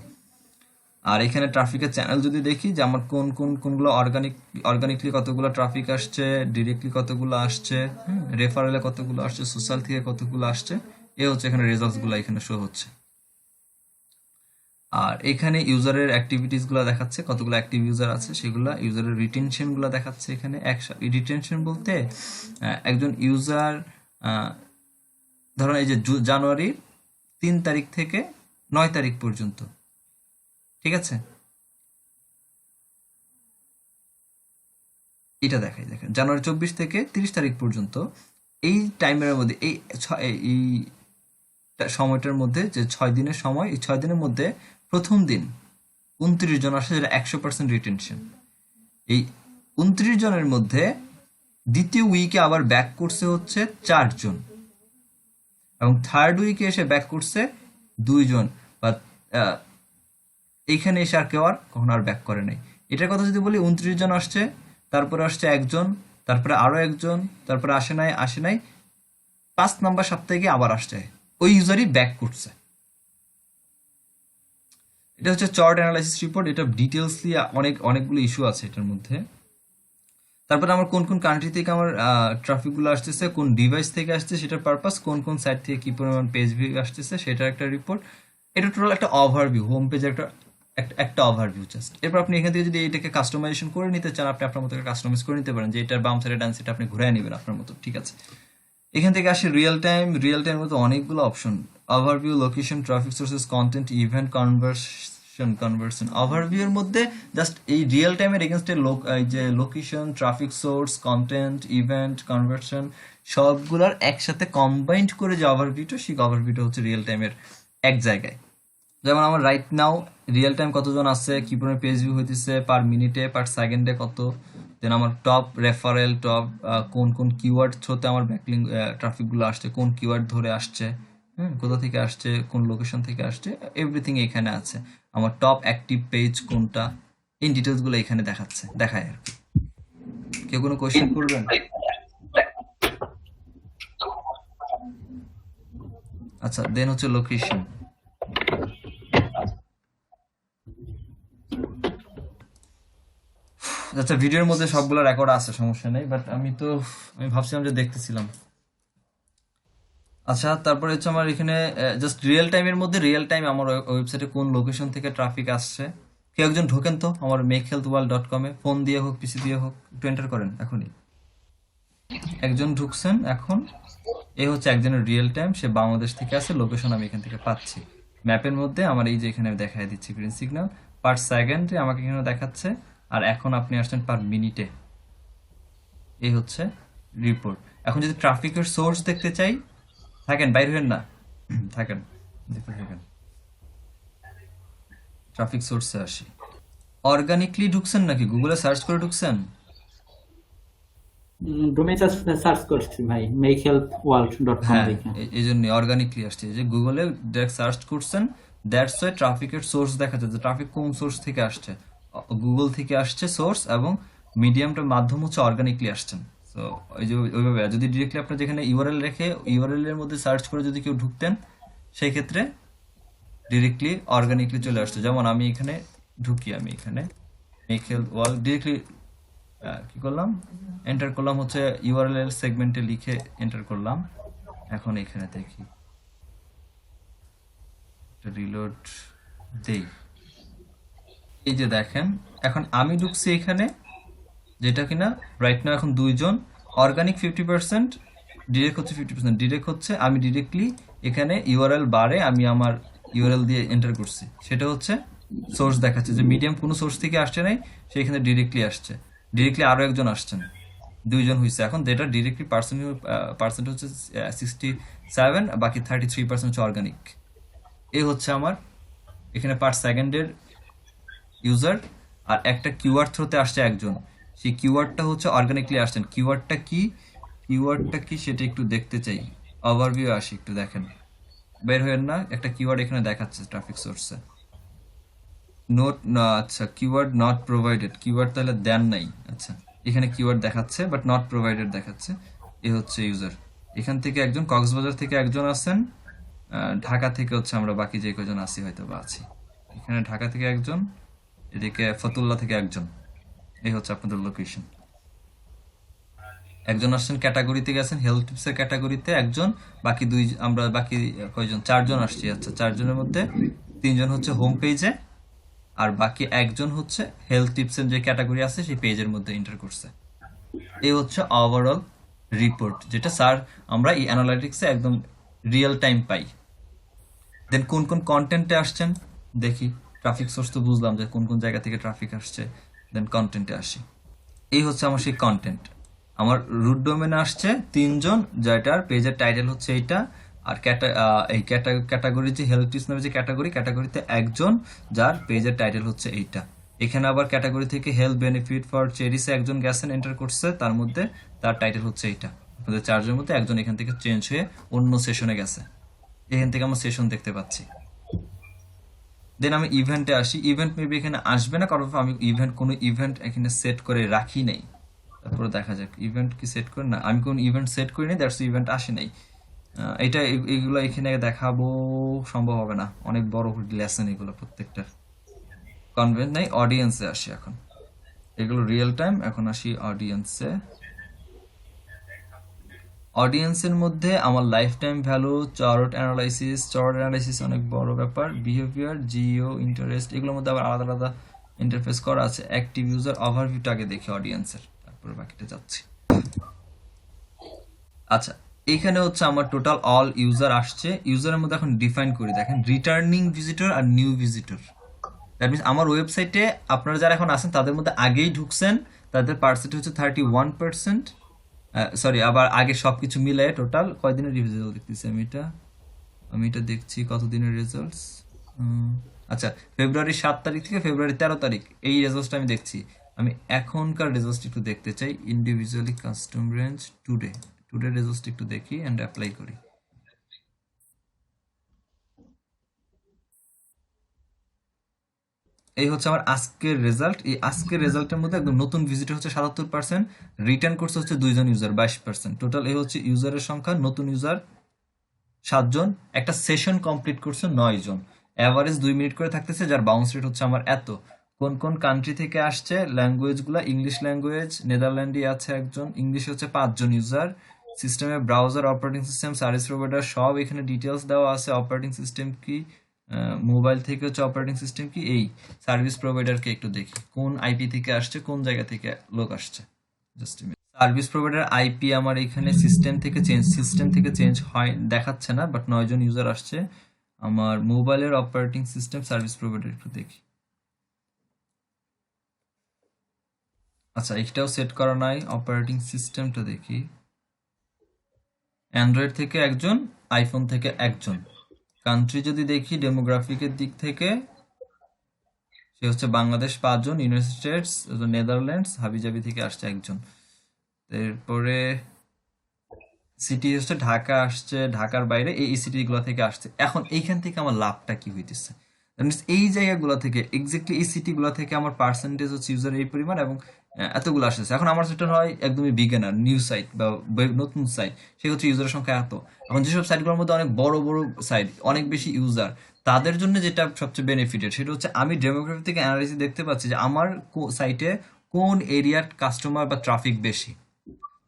আর এখানে ট্রাফিকের চ্যানেল যদি দেখি যে আমার কোনগুলো অর্গানিকলি কতগুলো ট্রাফিক আসছে, ডিরেক্টলি কতগুলো আসছে, রেফারেলে কতগুলো আসছে, সোশ্যাল থেকে কতগুলো আসছে, এ হচ্ছে এখানে রেজাল্টস গুলো এখানে শো হচ্ছে। আর এখানে ইউজারের অ্যাক্টিভিটিস গুলো দেখাচ্ছে, কতগুলো অ্যাক্টিভ ইউজার আছে সেগুলা, ইউজারের রিটেনশন গুলো দেখাচ্ছে এখানে। রিটেনশন বলতে একজন ইউজার ধরুন এই যে জানুয়ারির 3 তারিখ থেকে 9 তারিখ পর্যন্ত, ঠিক আছে, এটা দেখেন জানুয়ারি 24 থেকে 30 তারিখ পর্যন্ত এই টাইমের মধ্যে এই সময়টার মধ্যে যে 6 দিনের সময়, এই 6 দিনের মধ্যে প্রথম দিন 29 জন আসে, যেটা 100% রিটেনশন। এই 29 জনের মধ্যে দ্বিতীয় উইকে আবার ব্যাক করছে হচ্ছে 4 জন, এবং থার্ড উইকে এসে ব্যাক করছে 2 জন, বা এইখানে এসে আর কেউ আর কখনো আর ব্যাক করে নাই। এটার কথা যদি বলি, 29 জন আসছে, তারপরে আসছে একজন, তারপরে আরো একজন, তারপরে আসে নাই 5 নাম্বার সপ্তাহে আবার আসছে, ওই ইউজারই ব্যাক করছে। এটা হচ্ছে চার্ট অ্যানালাইসিস রিপোর্ট। এটা ডিটেলসলি অনেকগুলো ইস্যু আছে এটার মধ্যে। তারপরে আমার কোন কোন কান্ট্রি থেকে আমার ট্রাফিক গুলো আসতেছে, কোন ডিভাইস থেকে আসছে সেটার পারপাস, কোন কোন সাইট থেকে কি পরিমাণ পেজ ভিউ আসতেছে সেটার একটা রিপোর্ট। এটা টোটাল একটা ওভারভিউ, হোম পেজের একটা ওভারভিউ জাস্ট। এরপর আপনি এখান থেকে যদি এটাকে কাস্টমাইজেশন করে নিতে চান, আপনি আপনার মতো কাস্টমাইজ করে নিতে পারেন, যে এটার বাম সাইডে ডান সাইডে আপনি ঘুরে নেবেন আপনার মতো, ঠিক আছে। এখান থেকে আসে রিয়েল টাইম মধ্যে অনেকগুলো option, overview, location, traffic sources, content, event, conversion. Overview এর মধ্যে জাস্ট এই রিয়েল টাইমের এগেইনস্টে এই যে location, traffic source, content, event, conversion সবগুলোর একসাথে কম্বাইন্ড করে যে ওভারভিউটা, সেই ওভারভিউটা হচ্ছে রিয়েল টাইমের এক জায়গায়। যেমন আমার রাইট নাও রিয়েল টাইম কতজন আছে, কি পরিমাণ পেজ ভিউ হইতেছে পার মিনিটে, পার সেকেন্ডে কত, দেন আমার টপ রেফারেল, টপ কোন কোন কিওয়ার্ড থ্রুতে আমার ব্যাকলিং ট্রাফিক গুলো আসছে, কোন কিওয়ার্ড ধরে আসছে, কোথা থেকে আসছে, কোন লোকেশন থেকে আসছে, এভরিথিং এখানে আছে। আমার টপ অ্যাক্টিভ পেজ কোনটা, এই ডিটেলস গুলো এখানে দেখায় আর কি। কেউ কোনো কোয়েশ্চেন করবেন? আচ্ছা, দেন হচ্ছে লোকেশন। আচ্ছা, ভিডিওর মধ্যে সবগুলো রেকর্ড আছে, সমস্যা নেই, বাট আমি ভাবছিলাম যে দেখতেছিলাম। আচ্ছা, তারপরে হচ্ছে আমার এখানে জাস্ট রিয়েল টাইমের মধ্যে রিয়েল টাইম আমার ওয়েবসাইটে কোন লোকেশন থেকে ট্রাফিক আসছে। কেউ একজন ঢোকেন তো আমার makehealthworld.com এ, ফোন দিয়ে হোক পিসি দিয়ে হোক, একটু এন্টার করেন এখনই। একজন ঢুকছেন এখন, এই হচ্ছে একজনের রিয়েল টাইম, সে বাংলাদেশ থেকে আসে, লোকেশন আমি এখান থেকে পাচ্ছি। ম্যাপের মধ্যে আমার এই যে এখানে দেখায় দিচ্ছি গ্রিন সিগন্যাল, পার সেকেন্ডে আমাকে এখানে দেখাচ্ছে, আর এখন আপনি আসছেন পার মিনিটে। এই হচ্ছে রিপোর্ট। এখন যদি ট্রাফিকের সোর্স দেখতে চাই, থাকেন, বাইর হবেন না, থাকেন, দেখতে থাকেন। ট্রাফিক সোর্সে আসি। অর্গানিকলি ঢুকছেন নাকি গুগলে সার্চ করে ঢুকছেন? ডোমেইন সার্চ করছি ভাই, makehealthworld.com হ্যাঁ, লিখে। এই জন্য অর্গানিকলি আসছে, যে গুগলে ডাইরেক্ট সার্চ করছেন, দ্যাটস ওয়াই ট্রাফিকের সোর্স দেখাচ্ছে, যে ট্রাফিক কোন সোর্স থেকে আসছে, গুগল থেকে আসছে সোর্স, এবং মিডিয়ামটার মাধ্যম হচ্ছে অর্গানিকলি আসছেন। তো ওই যে ওইভাবে, যদি ডিরেক্টলি আপনার যেখানে ইউআরএল রেখে ইউআরএল এর মধ্যে সার্চ করে যদি কেউ ঢুকতেন, সেই ক্ষেত্রে ডিরেক্টলি অর্গানিকলি চলে আসছে। যেমন আমি এখানে ঢুকি, আমি এখানে মেক হেলথ ওয়ার্ল্ড ডিরেক্টলি কি করলাম, এন্টার করলাম হচ্ছে ইউআরএল সেগমেন্টে লিখে এন্টার করলাম। এখন এখানে দেখি, রিলোড দেই, এই যে দেখেন এখন আমি ঢুকছি এখানে, যেটা কিনা রাইট নাও এখন 2 জন, অর্গানিক 50%, ডিরেক্ট হচ্ছে 50%। ডিরেক্ট হচ্ছে আমি ডিরেক্টলি এখানে ইউআরএল বারে আমি আমার ইউআরএল দিয়ে এন্টার করছি, সেটা হচ্ছে সোর্স দেখাচ্ছে, যে মিডিয়াম কোনো সোর্স থেকে আসছে নাই, সেখানে ডিরেক্টলি আসছে। ডিরেক্টলি আরো একজন আসছেন, 2 জন হয়েছে। এখন যেটা ডিরেক্টলি পার্সেন্ট হচ্ছে 67, বাকি 33% হচ্ছে অর্গানিক। এই হচ্ছে আমার এখানে পার সেকেন্ডের ইউজার, আর একটা কিওয়ার্ড থ্রোতে আসছে একজন, সেই কিওয়ার্ডটা হচ্ছে অর্গানিকলি আসছেন। কিওয়ার্ডটা কি সেটা একটু দেখতে চাই, ওভারভিউ আসি, একটু দেখেন, বের হয়েন না। একটা কিওয়ার্ড এখানে দেখাচ্ছে ট্রাফিক সোর্সে, আচ্ছা, কিওয়ার্ড নট প্রোভাইডেড, কিওয়ার্ড তাহলে দেন নাই। আচ্ছা, এখানে কিওয়ার্ড দেখাচ্ছে বাট নট প্রোভাইডেড দেখাচ্ছে। এ হচ্ছে ইউজার। এখান থেকে একজন, কক্সবাজার থেকে একজন আছেন, ঢাকা থেকে হচ্ছে আমরা বাকি যে কজন আছি হয়তো বা আছি। এখানে ঢাকা থেকে একজন, এদিকে ফতুল্লা থেকে একজন। এই হচ্ছে আপনাদের লোকেশন। একজন আসছেন ক্যাটাগরিতে, গেছেন হেলথ টিপসের ক্যাটাগরিতে একজন, বাকি আমরা বাকি কয়জন, 4 জন আসছি। আচ্ছা, 4 জনের মধ্যে 3জন হচ্ছে হোম পেজে, আর বাকি একজন হচ্ছে হেলথ টিপসের যে ক্যাটাগরি আছে সেই পেজের মধ্যে এন্টার করছে। এই হচ্ছে ওভারঅল রিপোর্ট, যেটা স্যার আমরা এই অ্যানালাইটিক্সে একদম রিয়েল টাইম পাই। দেন কোন কোন কন্টেন্টে আসছেন দেখি। ট্রাফিক সোর্স তো বুঝলাম যে কোন কোন জায়গা থেকে ট্রাফিক আসছে। দেন কন্টেন্টে আসি। এই হচ্ছে আমার সেই কন্টেন্ট। আমার রুট ডোমেনে আসছে 3জন, যেটার পেজের টাইটেল হচ্ছে এইটা। আর এই ক্যাটাগরি যে হেলথ টিপস নামে যে ক্যাটাগরিতে একজন, যার পেজের টাইটেল হচ্ছে এইটা। এখানে আবার ক্যাটাগরি থেকে হেলথ বেনিফিট ফর চেরিসে একজন গেছেন, এন্টার করছে, তার মধ্যে তার টাইটেল হচ্ছে এইটা। আপনাদের 4জনের মধ্যে একজন এখান থেকে চেঞ্জ হয়ে অন্য সেশনে গেছে। এখান থেকে আমরা সেশন দেখতে পাচ্ছি। দেন আমি ইভেন্টে আসি। ইভেন্ট মেবি এখানে আসবে না, কারণ আমি কোনো ইভেন্ট এখানে সেট করে রাখি নাই। তারপরে দেখা যাক ইভেন্ট কি সেট করে, না আমি কোন ইভেন্ট সেট করিনি, দ্যাটস ইভেন্ট আসে নাই। এইগুলো এখানে দেখাবো সম্ভব হবে না, অনেক বড় লেসন এগুলো প্রত্যেকটার। কনভেন্ট নাই, অডিয়েন্সে আসি এখন। এগুলো রিয়েল টাইম, এখন আসি অডিয়েন্সে। অডিয়েন্সের মধ্যে আমার life time value, chart analysis অনেক বড় ব্যাপার, বিহেভিয়ার, জিও, ইন্টারেস্ট, এগুলোর মধ্যে আবার আলাদা আলাদা ইন্টারফেস করা আছে। অ্যাক্টিভ ইউজার ওভারভিউটা আগে দেখি অডিয়েন্সের, তারপরে বাকিটা যাচ্ছি। আচ্ছা, এখানে হচ্ছে আমার টোটাল অল ইউজার আসছে। ইউজারের মধ্যে এখন ডিফাইন করি, দেখেন রিটার্নিং ভিজিটর আর নিউ ভিজিটর। দ্যাট মিনস আমার ওয়েবসাইটে আপনারা যারা এখন আছেন তাদের মধ্যে আগেই ঢুকছেন, তাদের পার্সেন্ট হচ্ছে 31%। সরি, আবার আগে সবকিছু মিলাই টোটাল কয়দিনের রেজাল্ট দেখতেছি আমি এটা দেখছি কতদিনের রেজাল্টস। আচ্ছা, ফেব্রুয়ারি 7 তারিখ থেকে ফেব্রুয়ারি 13 তারিখ এই রেজাল্টসটা আমি দেখছি। আমি এখনকার রেজাল্টস একটু দেখতে চাই, individually custom range today results একটু দেখি অ্যান্ড অ্যাপ্লাই করি। এই হচ্ছে আমার আজকের রেজাল্ট। এই আজকের রেজাল্টের মধ্যে একদম নতুন ভিজিটর হচ্ছে 77%, রিটার্ন করছে হচ্ছে 2জন ইউজার 22%। টোটাল এই হচ্ছে ইউজারের সংখ্যা। নতুন ইউজার 7জন, একটা সেশন কমপ্লিট করছে 9জন, অ্যাভারেজ 2 মিনিট করে থাকতেছে, যার বাউন্স রেট হচ্ছে আমার এত। কোন কোন কান্ট্রি থেকে আসছে, ল্যাঙ্গুয়েজগুলো ইংলিশ ল্যাঙ্গুয়েজ, নেদারল্যান্ডে আছে একজন, ইংলিশে হচ্ছে 5জন ইউজার। সিস্টেমে browser, operating system, service provider সব এখানে ডিটেলস দেওয়া আছে। অপারেটিং সিস্টেম কি, মোবাইল থেকে হচ্ছে অপারেটিং সিস্টেম কি। এই সার্ভিস প্রোভাইডারকে একটু দেখি কোন আইপি থেকে আসছে, কোন জায়গা থেকে লোক আসছে। জাস্ট সার্ভিস প্রোভাইডার আইপি আমার এখানে সিস্টেম থেকে চেঞ্জ হয় দেখাচ্ছে না, বাট 9জন ইউজার আসছে। আমার মোবাইলের অপারেটিং সিস্টেম সার্ভিস প্রোভাইডার একটু দেখি। আচ্ছা, এটাও সেট করা নাই। অপারেটিং সিস্টেমটা দেখি। অ্যান্ড্রয়েড থেকে একজন, আইফোন থেকে একজন। কান্ট্রি যদি দেখি ডেমোগ্রাফিকের দিক থেকে, সে হচ্ছে বাংলাদেশ 5জন, ইউনাইটেড স্টেটস, নেদারল্যান্ডস, হাবিজাবি থেকে আসছে একজন। এরপরে সিটি হচ্ছে ঢাকা আসছে, ঢাকার বাইরে এই সিটিগুলো থেকে আসছে। এখন এইখান থেকে আমার লাভটা কি হইতেছে, এই জায়গাগুলো থেকে এক্স্যাক্টলি এই সিটিগুলো থেকে আমার পার্সেন্টেজ হচ্ছে ইউজার এই পরিমাণ, এবং এতগুলো আসতেছে। এখন আমার যেটা হয় একদমই বিগিনার নিউ সাইট বা নতুন সাইট, সে হচ্ছে ইউজারের সংখ্যা এত। এখন যেসব সাইটগুলোর মধ্যে অনেক বড় বড় সাইট, অনেক বেশি ইউজার, তাদের জন্য যেটা সবচেয়ে বেনিফিটেড সেটা হচ্ছে আমি ডেমোগ্রাফি থেকে অ্যানালাইসিস দেখতে পাচ্ছি যে আমার সাইটে কোন এরিয়ার কাস্টমার বা ট্রাফিক বেশি।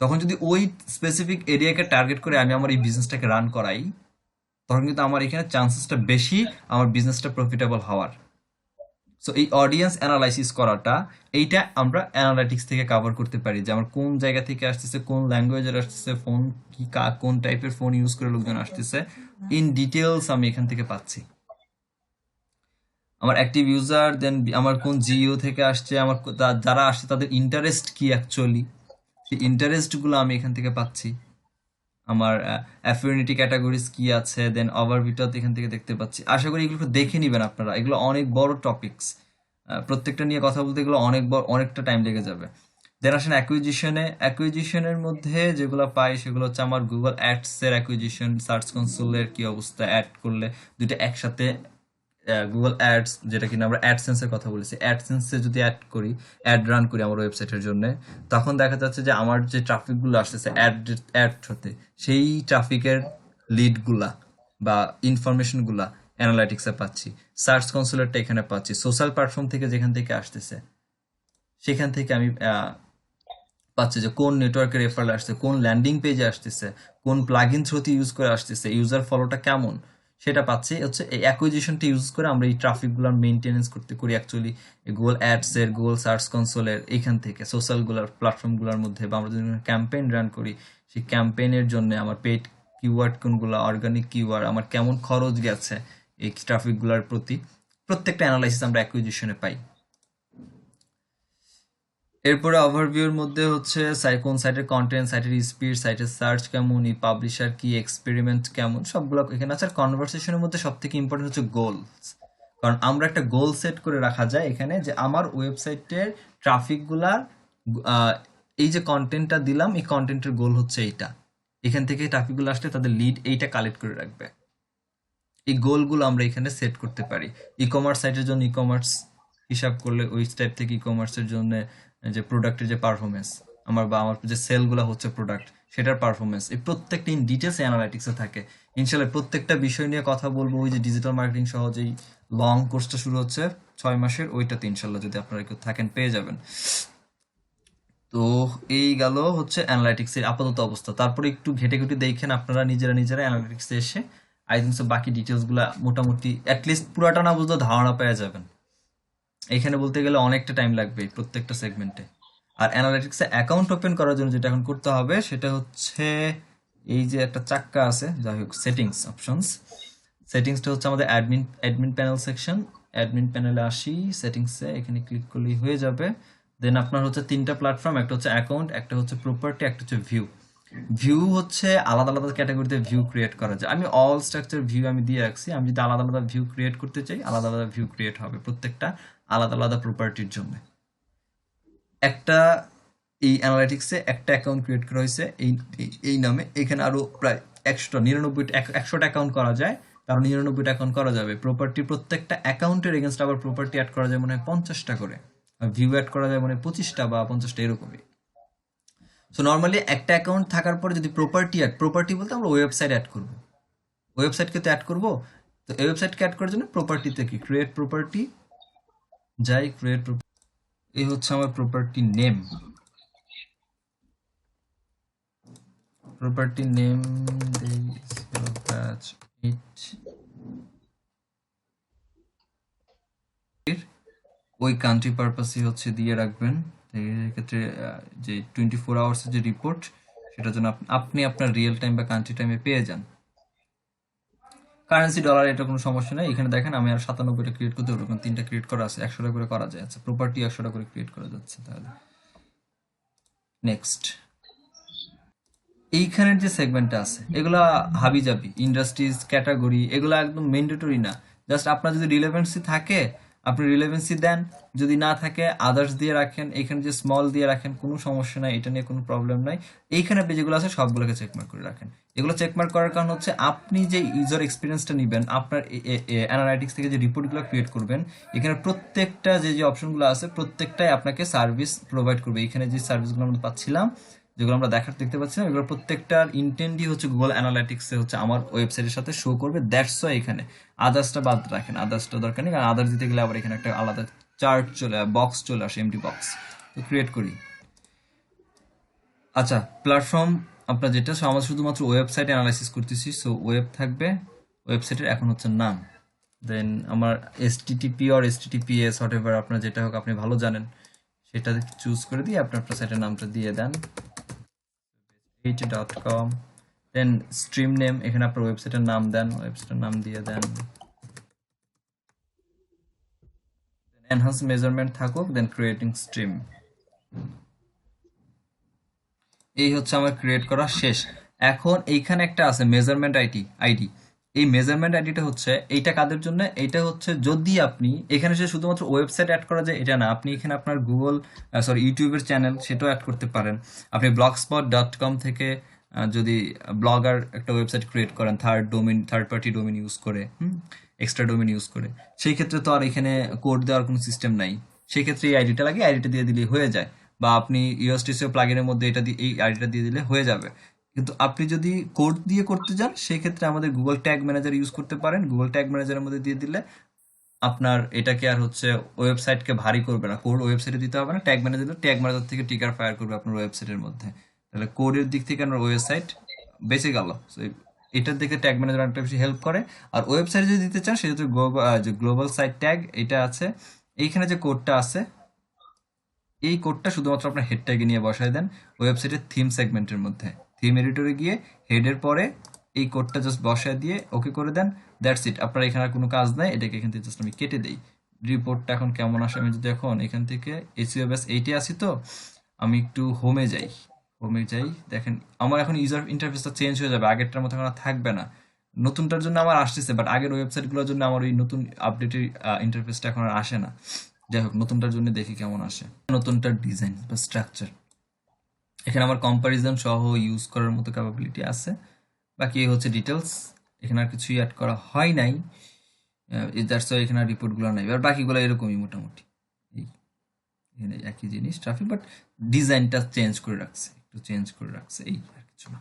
তখন যদি ওই স্পেসিফিক এরিয়াকে টার্গেট করে আমি আমার এই বিজনেসটাকে রান করাই, তখন কিন্তু আমার এখানে চান্সেসটা বেশি আমার বিজনেসটা প্রফিটেবল হওয়ার। সো এই অডিয়েন্স অ্যানালাইসিস করাটা, এইটা আমরা অ্যানালাইটিক্স থেকে কভার করতে পারি, যে আমার কোন জায়গা থেকে আসতেছে, কোন ল্যাঙ্গুয়েজের আসতেছে, ফোন কি কোন টাইপের ফোন ইউজ করে লোকজন আসতেছে, ইন ডিটেলস আমি এখান থেকে পাচ্ছি। আমার অ্যাক্টিভ ইউজার, দেন আমার কোন জিও থেকে আসছে, আমার যারা আসছে তাদের ইন্টারেস্ট কি অ্যাকচুয়ালি, সেই ইন্টারেস্টগুলো আমি এখান থেকে পাচ্ছি। আমার অ্যাফিনিটি ক্যাটাগরিজ কি আছে, দেন ওভারভিউটা এখান থেকে দেখতে পাচ্ছি। আশা করি এগুলো দেখে নেবেন আপনারা, এগুলো অনেক বড় টপিকস, প্রত্যেকটা নিয়ে কথা বলতে এগুলো অনেকটা টাইম লেগে যাবে। দেন আসেন অ্যাকুইজিশনের মধ্যে যেগুলো পাই সেগুলো হচ্ছে আমার গুগল অ্যাডসের অ্যাকুইজিশন, সার্চ কনসোলের কি অবস্থা, অ্যাড করলে দুইটা একসাথে, গুগল অ্যাডস যেটা কিনা আমরা অ্যাডসেন্সের কথা বলেছি, অ্যাডসেন্সে যদি অ্যাড রান করি আমার ওয়েবসাইটের জন্য, তখন দেখা যাচ্ছে যে আমার যে ট্রাফিকগুলো আসতেছে অ্যাড হতে, সেই ট্রাফিকের লিডগুলা বা ইনফরমেশনগুলা অ্যানালাইটিক্সে পাচ্ছি। সার্চ কনসোলেরটা এখানে পাচ্ছি। সোশ্যাল প্ল্যাটফর্ম থেকে যেখান থেকে আসতেছে সেখান থেকে আমি পাচ্ছি যে কোন নেটওয়ার্কের রেফারেল আসছে, কোন ল্যান্ডিং পেজে আসতেছে, কোন প্লাগইন থ্রুতে ইউজ করে আসতেছে, ইউজার ফলোটা কেমন, সেটা পাচ্ছি হচ্ছে এই অ্যাকুইজিশনটা ইউজ করে আমরা এই ট্রাফিকগুলোর মেনটেনেন্স করতে করি অ্যাকচুয়ালি গুগল অ্যাডস এর, গুগল সার্চ কনসোলের এইখান থেকে সোশ্যালগুলোর প্ল্যাটফর্মগুলোর মধ্যে, বা আমরা যদি ক্যাম্পেইন রান করি সেই ক্যাম্পেইনের জন্য আমার পেড কিওয়ার্ড কোনগুলো, অর্গানিক কিওয়ার্ড, আমার কেমন খরচ গেছে এই ট্রাফিকগুলোর প্রতি, প্রত্যেকটা অ্যানালাইসিস আমরা অ্যাকুইজিশনে পাই। এরপরে ওভারভিউর মধ্যে হচ্ছে কোন সাইটের কন্টেন্ট, সাইটের স্পিড, সাইটের সার্চ কেমন, এই পাবলিশার কি, এক্সপেরিমেন্ট কেমন, সবগুলো এখানে আছে। আর কনভারসেশনের মধ্যে সব থেকে ইম্পর্টেন্ট হচ্ছে গোলস, কারণ আমরা একটা গোল সেট করে রাখা যায় এখানে যে আমার ওয়েবসাইটের ট্রাফিকগুলার এই যে কন্টেন্টটা দিলাম এই কন্টেন্টের গোল হচ্ছে এইটা, এখান থেকে ট্রাফিকগুলো আসলে তাদের লিড এইটা কালেক্ট করে রাখবে। এই গোলগুলো আমরা এখানে সেট করতে পারি। ই কমার্স সাইটের জন্য ই কমার্স হিসাব করলে ওই টাইপ থেকে ই কমার্সের জন্য যে প্রোডাক্টের যে পারফরমেন্স আমার, বা আমার যে সেলগুলো হচ্ছে প্রোডাক্ট সেটার পারফরমেন্স, এই প্রত্যেকটা ইন ডিটেলস অ্যানালাইটিক্সে থাকে। ইনশাল্লাহ প্রত্যেকটা বিষয় নিয়ে কথা বলবো। ওই যে ডিজিটাল মার্কেটিং সহ যেই লং কোর্সটা শুরু হচ্ছে 6 মাসের, ওইটাতে ইনশাল্লাহ যদি আপনারা কেউ থাকেন পেয়ে যাবেন। তো এই গেল হচ্ছে অ্যানালাইটিক্স এর আপাতত অবস্থা। তারপরে একটু ঘেটে ঘুটে দেখেন আপনারা নিজেরা অ্যানালাইটিক্সে এসে আই থিঙ্ক সো বাকি ডিটেলস গুলা মোটামুটি অ্যাটলিস্ট পুরাটা না বুঝলেও ধারণা পেয়ে যাবেন। এখানে বলতে গেলে অনেকটা টাইম লাগবে প্রত্যেকটা সেগমেন্টে। আর অ্যানালাইটিক্সে অ্যাকাউন্ট ওপেন করার জন্য যেটা এখন করতে হবে সেটা হচ্ছে এই যে একটা চাক্কা আছে, যাই হোক সেটিংস অপশনস, সেটিংসটা হচ্ছে আমাদের অ্যাডমিন প্যানেল সেকশন। অ্যাডমিন প্যানেলে আসি, সেটিংসে এখানে ক্লিক করলেই হয়ে যাবে। দেন আপনার হচ্ছে 3টা প্ল্যাটফর্ম, একটা হচ্ছে অ্যাকাউন্ট, একটা হচ্ছে প্রপার্টি, একটা হচ্ছে ভিউ। ভিউ হচ্ছে আলাদা আলাদা ক্যাটাগরিতে ভিউ ক্রিয়েট করা যায়। আমি অল স্ট্রাকচার ভিউ আমি দিয়ে রাখছি। আমি যদি আলাদা আলাদা ভিউ ক্রিয়েট করতে চাই, আলাদা আলাদা ভিউ ক্রিয়েট হবে প্রত্যেকটা আলাদা আলাদা প্রপার্টির জন্য। একটা এই অ্যানালাইটিক্সে একটা অ্যাকাউন্ট ক্রিয়েট করা হয়েছে এই নামে। এখানে আরো প্রায় 100টা অ্যাকাউন্ট করা যায়, কারণ 99টা অ্যাকাউন্ট করা যাবে। প্রপার্টি প্রত্যেকটা অ্যাকাউন্টের এগেনস্ট আবার প্রপার্টি অ্যাড করা যায় মনে হয় 50টা করে, আর ভিউ অ্যাড করা যায় মনে হয় 25টা বা 50টা এরকমই। সো নর্মালি একটা অ্যাকাউন্ট থাকার পরে যদি প্রপার্টি বলতে আমরা ওয়েবসাইট অ্যাড করবো, ওয়েবসাইটকে তো অ্যাড করবো। তো এই ওয়েবসাইটকে অ্যাড করার জন্য প্রপার্টিতে কি ক্রিয়েট প্রপার্টি যাই, ক্রিয়েট এই হচ্ছে আমার প্রপার্টি নেম। প্রপার্টি নেম ওই কান্ট্রি পারপাসই হচ্ছে দিয়ে রাখবেন। এক্ষেত্রে যে 24 আওয়ার্স যে রিপোর্ট সেটার জন্য আপনি আপনার রিয়েল টাইম বা কান্ট্রি টাইমে পেয়ে যান। কারেন্সি ডলার, এটা কোনো সমস্যা নেই। এখানে দেখেন আমি আর 97টা ক্রিয়েট করতে ওরকম 3টা ক্রিয়েট করা আছে, 100টা করে করা যায়। আচ্ছা প্রপার্টি 100টা করে ক্রিয়েট করা যাচ্ছে। তাহলে নেক্সট এইখানের যে সেগমেন্টটা আছে এগুলা হাবি জাবি, ইন্ডাস্ট্রিজ, ক্যাটাগরি, এগুলা একদম ম্যান্ডেটরি না। জাস্ট আপনার যদি রিলেভেন্সি থাকে আপনি রিলেভেন্সি দেন, যদি না থাকে আদার্স দিয়ে রাখেন। এখানে যে স্মল দিয়ে রাখেন কোনো সমস্যা নাই, এটা নিয়ে কোনো প্রবলেম নাই। এইখানে যেগুলো আছে সবগুলোকে চেকমার্ক করে রাখেন। এগুলো চেকমার্ক করার কারণ হচ্ছে আপনি যে ইউজার এক্সপিরিয়েন্সটা নেবেন, আপনার অ্যানালাইটিক্স থেকে যে রিপোর্টগুলো ক্রিয়েট করবেন, এখানে প্রত্যেকটা যে অপশনগুলো আছে প্রত্যেকটাই আপনাকে সার্ভিস প্রোভাইড করবে। এখানে যে সার্ভিসগুলো আমরা পাচ্ছিলাম, যেগুলো আমরা দেখতে পাচ্ছিলাম, এগুলো প্রত্যেকটার ইন্টেন্টই হচ্ছে গুগল অ্যানালাইটিক্সে হচ্ছে আমার ওয়েবসাইটের সাথে শো করবে। দ্যাটস ওয়াই এখানে আদার্সটা বাদ রাখেন, আদার্সটা দরকার নেই, কারণ আদার্স দিতে গেলে আবার এখানে একটা আলাদা চার্ট বক্স চলে আসে, এমটি বক্স। তো ক্রিয়েট করি। আচ্ছা প্ল্যাটফর্ম আপনার যেটা, আমরা শুধুমাত্র ওয়েবসাইট অ্যানালাইসিস করতেছি, সো ওয়েব থাকবে, ওয়েবসাইটের এখন হচ্ছে নাম। দেন আমার এসটিটিপি অর এসটিটিপিএস হোয়াট এভার আপনার যেটা হোক আপনি ভালো জানেন সেটা চুজ করে দিয়ে আপনার সাইটের নামটা দিয়ে দেন page.com। দেন স্ট্রিম নেম, এখানে আপনার ওয়েবসাইটের নাম দেন, ওয়েবসাইটের নাম দিয়ে দেন। এনহান্স মেজারমেন্ট থাকুক, দেন ক্রিয়েটিং স্ট্রিম। এই হচ্ছে আমার ক্রিয়েট করা শেষ। এখন এইখানে একটা আছে মেজারমেন্ট আইডি। এই মেজারমেন্ট আইডিটা হচ্ছে এইটা কাদের জন্য, এইটা হচ্ছে যদি আপনি এখানে সে শুধুমাত্র ওয়েবসাইট অ্যাড করা যায় এটা না, আপনি এখানে আপনার গুগল ইউটিউবের চ্যানেল সেটাও অ্যাড করতে পারেন। আপনি blogspot.com থেকে যদি ব্লগার একটা ওয়েবসাইট ক্রিয়েট করেন থার্ড পার্টি ডোমেন ইউজ করে, এক্সট্রা ডোমেন ইউজ করে, সেই ক্ষেত্রে তো আর এখানে কোড দেওয়ার কোনো সিস্টেম নাই। সেই ক্ষেত্রে এই আইডিটা লাগে, আইডিটা দিয়ে দিলে হয়ে যায়। বা আপনি ইউএসটিসিও প্লাগইনের মধ্যে এটা দিয়ে এই আইডিটা দিয়ে দিলে হয়ে যাবে। কিন্তু আপনি যদি কোড দিয়ে করতে যান সেই ক্ষেত্রে আমাদের গুগল ট্যাগ ম্যানেজার ইউজ করতে পারেন। গুগল ট্যাগ ম্যানেজারের মধ্যে দিয়ে দিলে আপনার এটাকে আর হচ্ছে ওয়েবসাইটকে ভারী করবে না। কোড ওয়েবসাইটে দিতে হবে না, ট্যাগ ম্যানেজার দিলে ট্যাগ ম্যানেজার থেকে টিকার ফায়ার করবে আপনার ওয়েবসাইটের মধ্যে। তাহলে কোডের দিক থেকে আপনার ওয়েবসাইট বেঁচে গেল। এটার দিকে ট্যাগ ম্যানেজার অনেকটা বেশি হেল্প করে। আর ওয়েবসাইটে যদি দিতে চান সেটা যে গ্লোবাল সাইট ট্যাগ এটা আছে। এইখানে যে কোডটা আছে এই কোডটা শুধুমাত্র আপনার হেড ট্যাগে নিয়ে বসায় দেন ওয়েবসাইটের থিম সেগমেন্টের মধ্যে। থিম এডিটরে গিয়ে হেডের পরে এই কোডটা জাস্ট বসায় দিয়ে ওকে করে দেন, দ্যাটস ইট। আপনার এখানে আর কোনো কাজ নাই, এটাকে এখান থেকে জাস্ট আমি কেটে দেই। রিপোর্টটা এখন কেমন আসে আমি যদি এখন এখান থেকে এসইও ব্যাস 8 আসি, তো আমি একটু হোমে যাই। দেখেন আমার এখন ইউজার ইন্টারফেসটা চেঞ্জ হয়ে যাবে, আগেরটার মতো এখন আর থাকবে না। নতুনটার জন্য আমার আসতেছে, বাট আগের ওয়েবসাইটগুলোর জন্য আমার ওই নতুন আপডেটের ইন্টারফেসটা এখন আর আসে না। যাই হোক, নতুনটার জন্য দেখি কেমন আসে। নতুনটার ডিজাইন বা স্ট্রাকচার, এখানে আমার কম্পারিজন সহ ইউজ করার মতো ক্যাপাবিলিটি আছে। বাকি এই হচ্ছে ডিটেলস, এখানে আর কিছুই অ্যাড করা হয় নাই। দ্যাটস ওয়াই এখানে রিপোর্টগুলো নাই। আর বাকিগুলো এরকমই মোটামুটি, এই এখানে একই জিনিস ট্রাফিক, বাট ডিজাইনটা চেঞ্জ করে রাখছে, একটু চেঞ্জ করে রাখছে, এই আর কিছু না।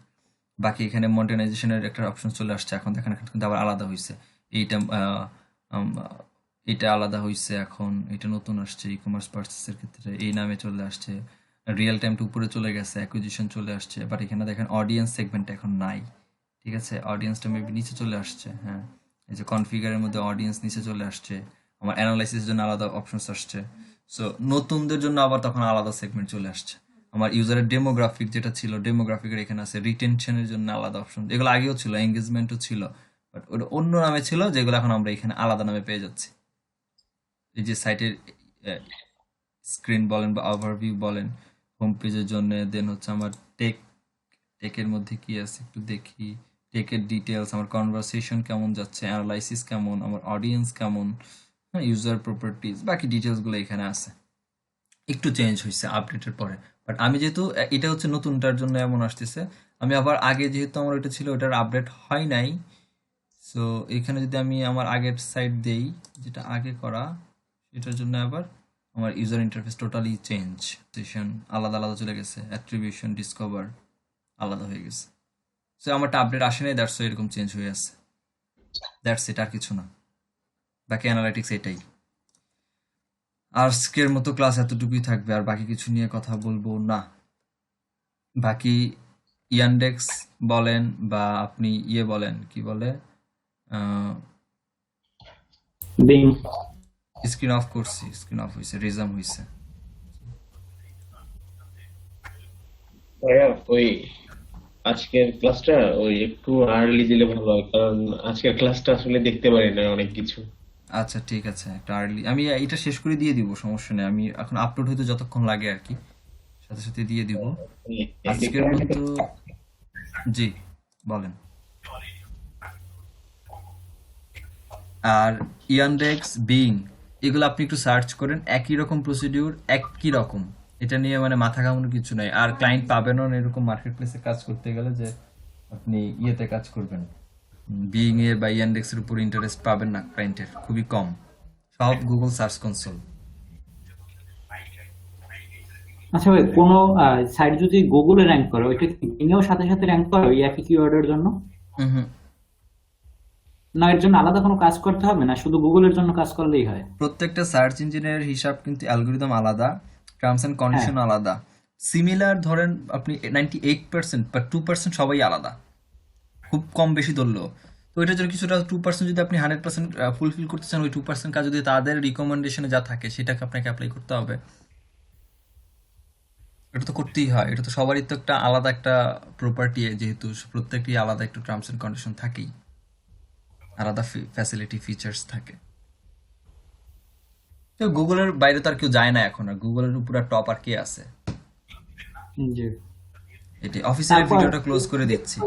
বাকি এখানে মনিটাইজেশনের একটা অপশন চলে আসছে এখন, দেখেন এখন কিন্তু আবার আলাদা হয়েছে। এইটা এটা আলাদা হয়েছে এখন, এটা নতুন আসছে ই কমার্স পার্চেসের ক্ষেত্রে এই নামে চলে আসছে। রিয়েল টাইমটা উপরে চলে গেছে, অ্যাকুইজিশন চলে আসছে। বাট এখানে দেখেন অডিয়েন্স সেগমেন্ট এখন নাই, ঠিক আছে? অডিয়েন্সটা মেবি নিচে চলে আসছে। হ্যাঁ, এই যে কনফিগারের মধ্যে অডিয়েন্স নিচে চলে আসছে। আমার অ্যানালাইসিসের জন্য আলাদা অপশনস আসছে। সো নতুনদের জন্য আবার তখন আলাদা সেগমেন্ট চলে আসছে। আমার ইউজারের ডেমোগ্রাফিক যেটা ছিল, ডেমোগ্রাফিকের এখানে আছে। রিটেনশনের জন্য আলাদা অপশন, এগুলো আগেও ছিল, এঙ্গেজমেন্টও ছিল, বাট ওটা অন্য নামে ছিল, যেগুলো এখন আমরা এখানে আলাদা নামে পেয়ে যাচ্ছি। এই যে সাইটের স্ক্রিন বলেন বা ওভারভিউ বলেন, হোম পেজের জন্য। দেন হচ্ছে আমার টেকের মধ্যে কি আছে একটু দেখি। টেকের ডিটেলস, আমার কনভারসেশন কেমন যাচ্ছে, অ্যানালাইসিস কেমন, আমার অডিয়েন্স কেমন, হ্যাঁ, ইউজার প্রপার্টিজ, বাকি ডিটেলসগুলো এখানে আছে। একটু চেঞ্জ হয়েছে আপডেটের পরে, বাট আমি যেহেতু এটা হচ্ছে নতুনটার জন্য এমন আসতেছে। আমি আবার আগে যেহেতু আমার ওইটা ছিল, ওটার আপডেট হয় নাই। সো এখানে যদি আমি আমার আগের সাইট দেই, যেটা আগে করা, সেটার জন্য আবার আমার user interface totally change. Session আলাদা আলাদা চলে গেছে, অ্যাট্রিবিউশন, ডিসকভার আলাদা হয়ে গেছে। সো আমারটা আপডেট আসে নাই, দ্যাটস এরকম চেঞ্জ হয়ে আছে। দ্যাটস ইট, আর কিছু না। বাকি অ্যানালাইটিক্স এটাই। আজকের মতো ক্লাস এতটুকুই থাকবে, আর বাকি কিছু নিয়ে কথা বলবো না। বাকি ইয়ানডেক্স বলেন বা আপনি বলেন, কি বলে, বিং। স্ক্রিন অফ করছি, স্ক্রিন অফ হয়েছে, রিজাম হয়েছে। ভাইয়া ওই আজকের ক্লাসটা ওই একটু আর্লি দিলে ভালো হয়, কারণ আজকের ক্লাসটা আসলে দেখতে পারি না অনেক কিছু। আচ্ছা ঠিক আছে, একটা আর্লি আমি এটা শেষ করে দিয়ে দিব, সমস্যা নেই। আমি এখন আপলোড হইতে যতক্ষণ লাগে আর কি, সাথে সাথে দিয়ে দিব আজকের মতো। জি বলেন। আর ইয়ানডেক্স, বিং, এগুলো আপনি একটু সার্চ করেন, একই রকম প্রসিডিউর, একই রকম। এটা নিয়ে মানে মাথা ঘামানোর কিছু নাই। আর ক্লায়েন্ট পাবেনও না এরকম মার্কেট প্লেসে কাজ করতে গেলে যে আপনি ইয়েতে কাজ করবেন, বিং এ বা ইয়ানডেক্স এর উপর ইন্টারেস্ট পাবেন না ক্লায়েন্টের, খুবই কম। সব গুগল সার্চ কনসোল। আচ্ছা ভাই, কোনো সাইট যদি গুগলে র্যাঙ্ক করে, ওইটা কি বিংয়েও সাথে সাথে র্যাঙ্ক করে ওই একই কিওয়ার্ডের জন্য? হুম হুম। না, এর জন্য আলাদা কোনো কাজ করতে হবে না, শুধু গুগলের জন্য কাজ করলেই হয়? প্রত্যেকটা সার্চ ইঞ্জিনের হিসাব কিন্তু, অ্যালগোরিদম আলাদা, টার্মস এন্ড হ্যাঁ। কন্ডিশন আলাদা। সিমিলার ধরেন আপনি 98% বা 2% সবাই আলাদা, খুব কম বেশি ধরলেও। তো এটার জন্য কিছুটা 2% যদি আপনি 100% ফুলফিল করতে চান, ওই 2% কাজ যদি তাদের রিকমেন্ডেশনে যা থাকে সেটাকে আপনাকে অ্যাপ্লাই করতে হবে। এটা তো করতেই হয়, এটা তো সবারই তো একটা আলাদা একটা প্রপার্টি, যেহেতু প্রত্যেকটি আলাদা একটু টার্মস এন্ড কন্ডিশন থাকেই, আলাদা ফ্যাসিলিটি ফিচার্স থাকে। তো গুগলের বাইরে তো আর কেউ যায় না এখন, আর গুগলের উপর আর টপ আর কে আছে? জি। এটি অফিসিয়াল তারপর ভিডিওটা ক্লোজ করে দিচ্ছি।